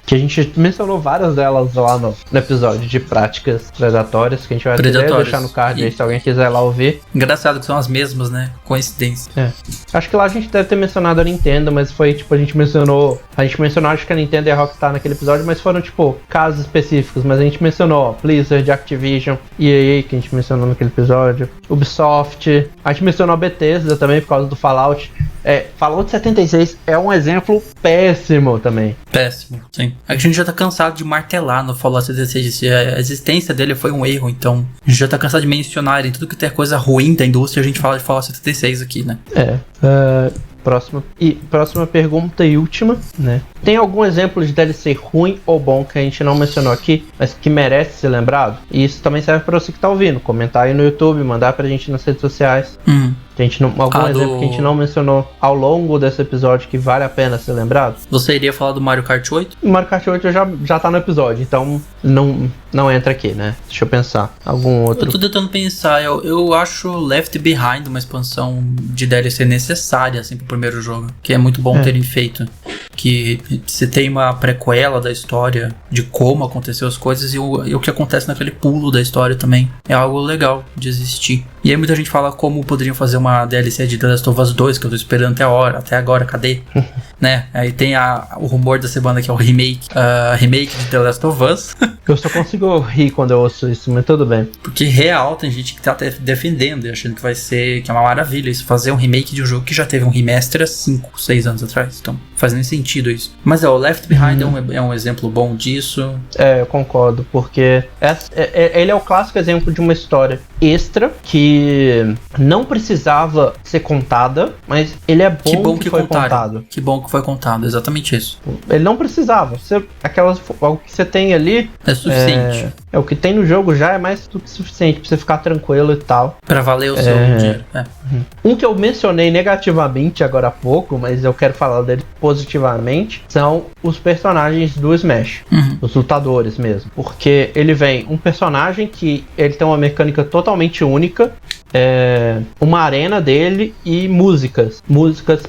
Que a gente mencionou várias delas lá no episódio de práticas predatórias, que a gente vai até deixar no card aí se alguém quiser lá ouvir. Engraçado que são as mesmas, né? Coincidência. Acho que lá a gente deve ter mencionado a Nintendo, mas foi tipo, a gente mencionou acho que a Nintendo e a Rockstar naquele episódio, mas foram tipo casos específicos, mas a gente mencionou Blizzard, Activision, EA, que a gente mencionou naquele episódio, Ubisoft, a gente mencionou a Bethesda também por causa do Fallout. Fallout 76 é um exemplo péssimo também. Péssimo, sim. A gente já tá cansado de martelar no Fallout 76. A existência dele foi um erro, então a gente já tá cansado de mencionar em tudo que tem coisa ruim da indústria, a gente fala de Fallout 76 aqui, né? Próxima pergunta e última, né? Tem algum exemplo de DLC ruim ou bom que a gente não mencionou aqui, mas que merece ser lembrado? E isso também serve para você que tá ouvindo. Comentar aí no YouTube, mandar pra gente nas redes sociais. Algum exemplo que a gente não mencionou ao longo desse episódio que vale a pena ser lembrado? Você iria falar do Mario Kart 8? O Mario Kart 8 já tá no episódio, então não entra aqui, né? Deixa eu pensar. Algum outro? Eu tô tentando pensar. Eu acho Left Behind uma expansão de DLC necessária, assim, pro primeiro jogo. Que é muito bom terem feito. Que você tem uma prequela da história de como aconteceu as coisas e o que acontece naquele pulo da história também. É algo legal de existir. E aí muita gente fala como poderiam fazer uma DLC de The Last of Us 2, que eu tô esperando até agora, cadê? Né? Aí tem o rumor da semana que é o remake de The Last of Us. Eu só consigo rir quando eu ouço isso, mas tudo bem. Porque real, tem gente que tá até defendendo e achando que é uma maravilha isso, fazer um remake de um jogo que já teve um remaster há 5, 6 anos atrás. Então, faz nem sentido isso. Mas o Left Behind é um exemplo bom disso. Eu concordo, porque ele é o clássico exemplo de uma história extra que não precisava ser contada, mas ele é bom que foi contado. Que bom que foi contado, exatamente isso. Ele não precisava. O que você tem ali é suficiente. O que tem no jogo já é mais do que suficiente pra você ficar tranquilo e tal. Pra valer o seu dinheiro. Um que eu mencionei negativamente agora há pouco, mas eu quero falar dele positivamente, são os personagens do Smash. Os lutadores mesmo. Porque ele vem um personagem que ele tem uma mecânica totalmente única, uma arena dele e músicas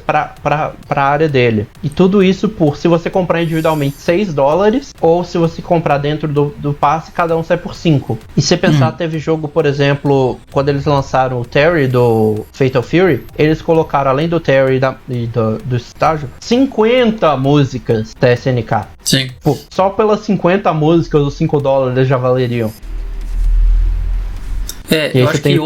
pra área dele. E tudo isso se você comprar individualmente $6, ou se você comprar dentro do passe, cada um sai por 5. E se pensar, teve jogo, por exemplo, quando eles lançaram o Terry do Fatal Fury, eles colocaram, além do Terry e do estágio, 50 músicas da SNK. Sim. Só pelas 50 músicas, os $5 já valeriam. Eu acho que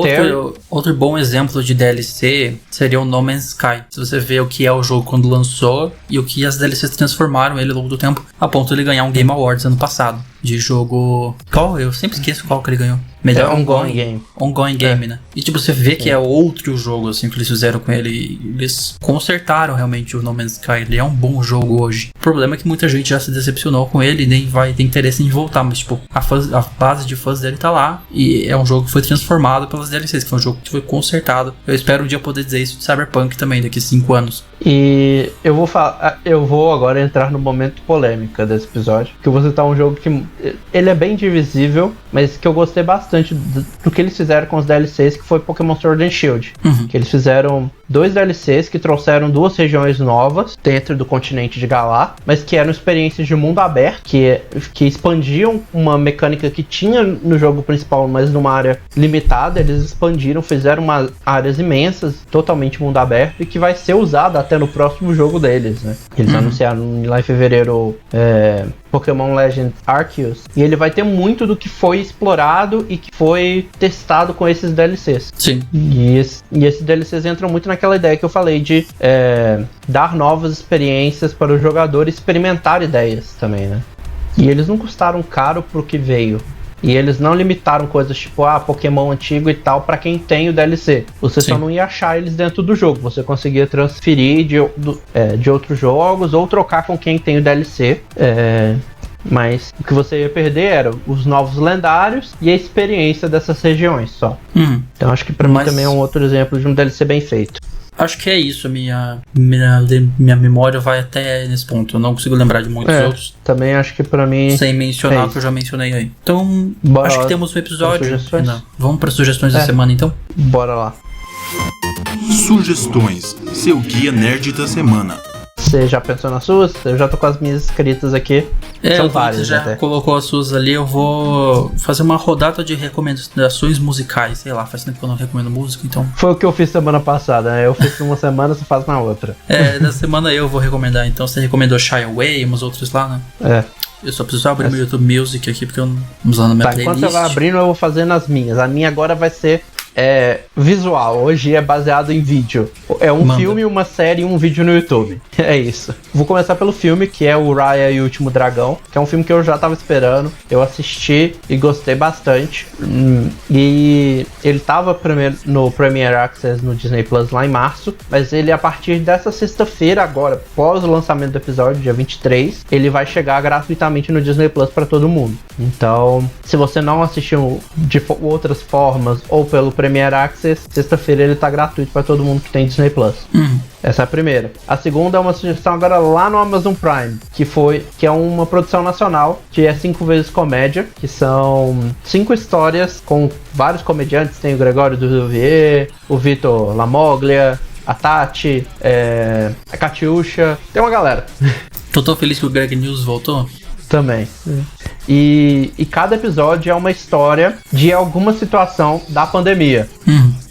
outro bom exemplo de DLC seria o No Man's Sky. Se você vê o que é o jogo quando lançou e o que as DLCs transformaram ele ao longo do tempo, a ponto de ele ganhar um Game Awards ano passado. De jogo... Eu sempre esqueço qual que ele ganhou. Melhor ongoing game. Ongoing game, né? E tipo, você vê que é outro jogo, assim, que eles fizeram com ele. Eles consertaram realmente o No Man's Sky. Ele é um bom jogo hoje. O problema é que muita gente já se decepcionou com ele e nem vai ter interesse em voltar. Mas tipo, a base de fãs dele tá lá. E é um jogo que foi transformado pelas DLCs, que foi um jogo que foi consertado. Eu espero um dia poder dizer isso de Cyberpunk também, daqui a 5 anos. E eu vou agora entrar no momento polêmica desse episódio. Que eu vou citar um jogo que ele é bem divisível, mas que eu gostei bastante do que eles fizeram com os DLCs, que foi Pokémon Sword and Shield. Que eles fizeram 2 DLCs que trouxeram 2 regiões novas dentro do continente de Galar, mas que eram experiências de mundo aberto, que expandiam uma mecânica que tinha no jogo principal, mas numa área limitada. Eles expandiram, fizeram áreas imensas, totalmente mundo aberto, e que vai ser usada até no próximo jogo deles, né? Eles anunciaram lá em fevereiro Pokémon Legends Arceus, e ele vai ter muito do que foi explorado e que foi testado com esses DLCs. Sim. E esses DLCs entram muito naquela ideia que eu falei de dar novas experiências para o jogador experimentar ideias também, né? E eles não custaram caro pro que veio. E eles não limitaram coisas tipo, Pokémon antigo e tal, pra quem tem o DLC. Você só não ia achar eles dentro do jogo. Você conseguia transferir de outros jogos ou trocar com quem tem o DLC. Mas o que você ia perder era os novos lendários e a experiência dessas regiões só. Então acho que pra mim também é um outro exemplo de um DLC bem feito. Acho que é isso, minha memória vai até nesse ponto. Eu não consigo lembrar de muitos outros. Também acho que pra mim... Sem mencionar o que eu já mencionei aí. Então, acho que temos um episódio. Vamos para sugestões da semana, então? Bora lá. Sugestões, seu guia nerd da semana. Você já pensou nas suas? Eu já tô com as minhas escritas aqui. São várias. Você já colocou as suas ali. Eu vou fazer uma rodada de recomendações musicais. Sei lá, faz tempo que eu não recomendo música, então... Foi o que eu fiz semana passada, né? Eu fiz uma semana, você faz na outra. Na semana eu vou recomendar. Então você recomendou Shy Away e umas outras lá, né? Eu só preciso abrir meu YouTube Music aqui, porque eu não usando a minha playlist. Enquanto você vai abrindo, eu vou fazer nas minhas. A minha agora vai ser visual. Hoje é baseado em vídeo. É um filme, uma série e um vídeo no YouTube. É isso. Vou começar pelo filme, que é o Raya e o Último Dragão, que é um filme que eu já tava esperando. Eu assisti e gostei bastante. E ele tava primeiro no Premier Access no Disney Plus lá em março, mas ele, a partir dessa sexta-feira agora, pós o lançamento do episódio, dia 23, ele vai chegar gratuitamente no Disney Plus pra todo mundo. Então, se você não assistiu de outras formas ou pelo Premier Access, sexta-feira ele tá gratuito pra todo mundo que tem Disney Plus. Essa é a primeira. A segunda é uma sugestão agora lá no Amazon Prime, que é uma produção nacional, que é 5 vezes comédia, que são 5 histórias com vários comediantes. Tem o Gregório do Vivier, o Vitor Lamoglia, a Tati, a Catiuxa, tem uma galera. Tô tão feliz que o Greg News voltou. Também. E cada episódio é uma história de alguma situação da pandemia.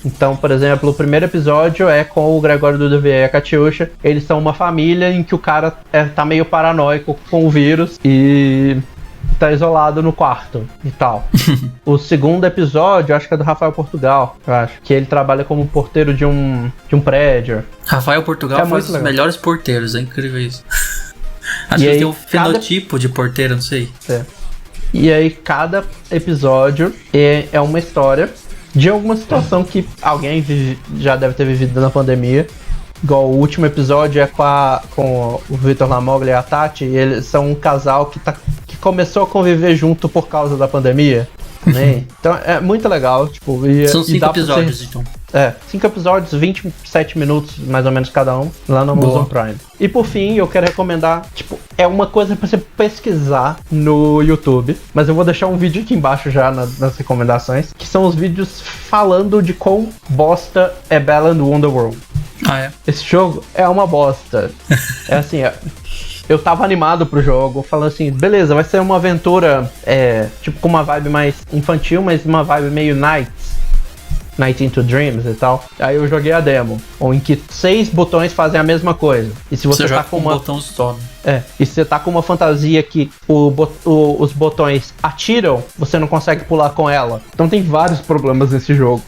Então, por exemplo, o primeiro episódio é com o Gregório do Duvier e a Catiuxa. Eles são uma família em que o cara tá meio paranoico com o vírus e tá isolado no quarto e tal. O segundo episódio, acho que é do Rafael Portugal, eu acho, que ele trabalha como porteiro de um prédio. Rafael Portugal faz os melhores porteiros, é incrível isso. Acho que ele tem um fenotipo de porteiro, não sei. E aí com episódio é uma história de alguma situação que alguém já deve ter vivido na pandemia. Igual o último episódio é com o Vitor Lamoglia e a Tati. E eles são um casal que começou a conviver junto por causa da pandemia. Né? Então é muito legal. Tipo, são 5 episódios, então. 5 episódios, 27 minutos mais ou menos cada um, lá no Amazon Prime. E por fim, eu quero recomendar, tipo, é uma coisa pra você pesquisar no YouTube, mas eu vou deixar um vídeo aqui embaixo já nas recomendações, que são os vídeos falando de quão bosta é Balan Wonderworld. Esse jogo é uma bosta. É assim, eu tava animado pro jogo, falando assim, beleza, vai ser uma aventura, tipo, com uma vibe mais infantil, mas uma vibe meio Night into Dreams e tal. Aí eu joguei a demo, em que 6 botões fazem a mesma coisa. E se você tá com um botão só. E se você tá com uma fantasia que os botões atiram, você não consegue pular com ela. Então tem vários problemas nesse jogo.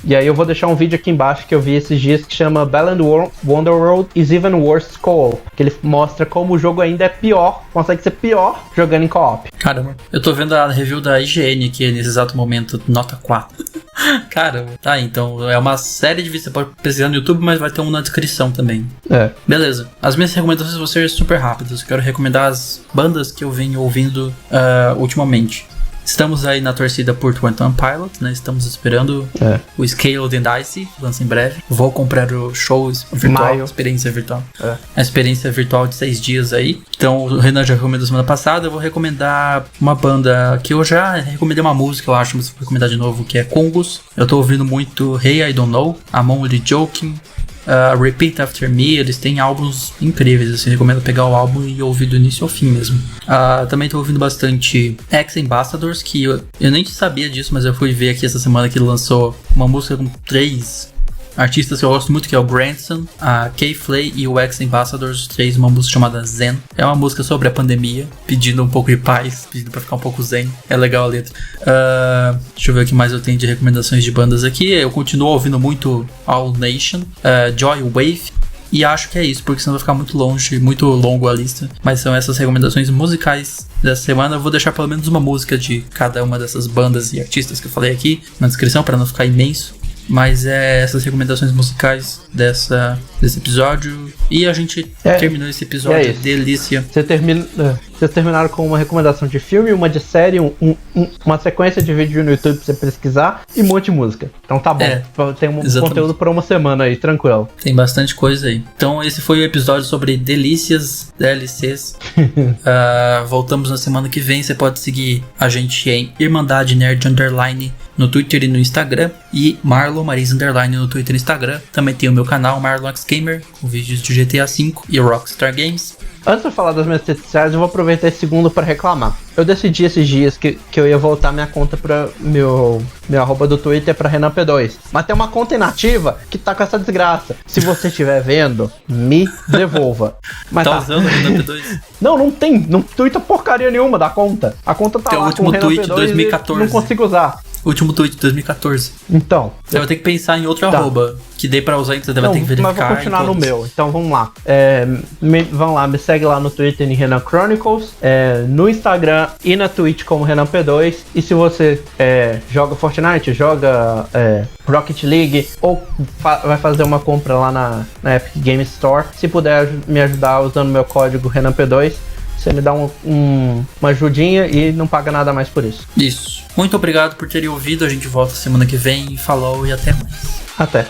E aí eu vou deixar um vídeo aqui embaixo que eu vi esses dias que chama Balan Wonderworld is Even Worse Co-op, que ele mostra como o jogo ainda é pior, consegue ser pior jogando em co-op. Caramba, eu tô vendo a review da IGN aqui nesse exato momento, nota 4. Caramba, tá, então é uma série de vídeos, você pode pesquisar no YouTube, mas vai ter um na descrição também. Beleza, as minhas recomendações vão ser super rápidas. Eu quero recomendar as bandas que eu venho ouvindo ultimamente. Estamos aí na torcida por 21 Pilots, né? Estamos esperando o Scaled and Icy, lança em breve. Vou comprar o show virtual, experiência virtual. A experiência virtual de 6 dias aí. Então o Renan já recomendou semana passada. Eu vou recomendar uma banda que eu já recomendei uma música, eu acho, mas vou recomendar de novo, que é Congus. Eu tô ouvindo muito Hey I Don't Know, I'm Only Joking, Repeat After Me. Eles têm álbuns incríveis, assim, recomendo pegar o álbum e ouvir do início ao fim mesmo. Também tô ouvindo bastante Ex-Ambassadors, que eu nem sabia disso, mas eu fui ver aqui essa semana que ele lançou uma música com 3 artistas que eu gosto muito, que é o Grandson, a K-Flay e o Ex-Ambassadors, 3, uma música chamada Zen. É uma música sobre a pandemia, pedindo um pouco de paz, pedindo pra ficar um pouco zen. É legal a letra. Deixa eu ver o que mais eu tenho de recomendações de bandas aqui. Eu continuo ouvindo muito All Nation, Joy Wave. E acho que é isso, porque senão vai ficar muito longo a lista. Mas são essas recomendações musicais dessa semana. Eu vou deixar pelo menos uma música de cada uma dessas bandas e artistas que eu falei aqui na descrição, para não ficar imenso. Mas essas recomendações musicais desse episódio. E a gente terminou esse episódio. Delícia. Vocês terminaram com uma recomendação de filme, uma de série, uma sequência de vídeo no YouTube pra você pesquisar e um monte de música. Então tá bom. Tem conteúdo pra uma semana aí, tranquilo. Tem bastante coisa aí. Então esse foi o episódio sobre delícias, DLCs. Voltamos na semana que vem. Você pode seguir a gente em Irmandade Nerd Underline no Twitter e no Instagram, e Marlon Marisa Underline no Twitter e no Instagram. Também tem o meu canal Marlon X Gamer, com vídeos de GTA V e Rockstar Games. Antes de eu falar das minhas redes sociais, eu vou aproveitar esse segundo para reclamar. Eu decidi esses dias que eu ia voltar minha conta para meu arroba do Twitter para RenanP2. Mas tem uma conta inativa que tá com essa desgraça. Se você estiver vendo, me devolva. Mas tá usando o RenanP2? Não tem. Não tuita porcaria nenhuma da conta. A conta tá lá com o RenanP2 2014. Não consigo usar. Último tweet de 2014. Então. Você vai ter que pensar em outro arroba. Que dê pra usar, então você vai ter que verificar. Mas vou continuar no meu. Então vamos lá. Vamos lá, me segue lá no Twitter em Renan Chronicles, no Instagram e na Twitch como RenanP2. E se você joga Fortnite, joga Rocket League ou vai fazer uma compra lá na Epic Game Store, se puder me ajudar usando meu código RenanP2, você me dá uma ajudinha e não paga nada mais por isso. Isso. Muito obrigado por terem ouvido. A gente volta semana que vem. Falou e até mais. Até.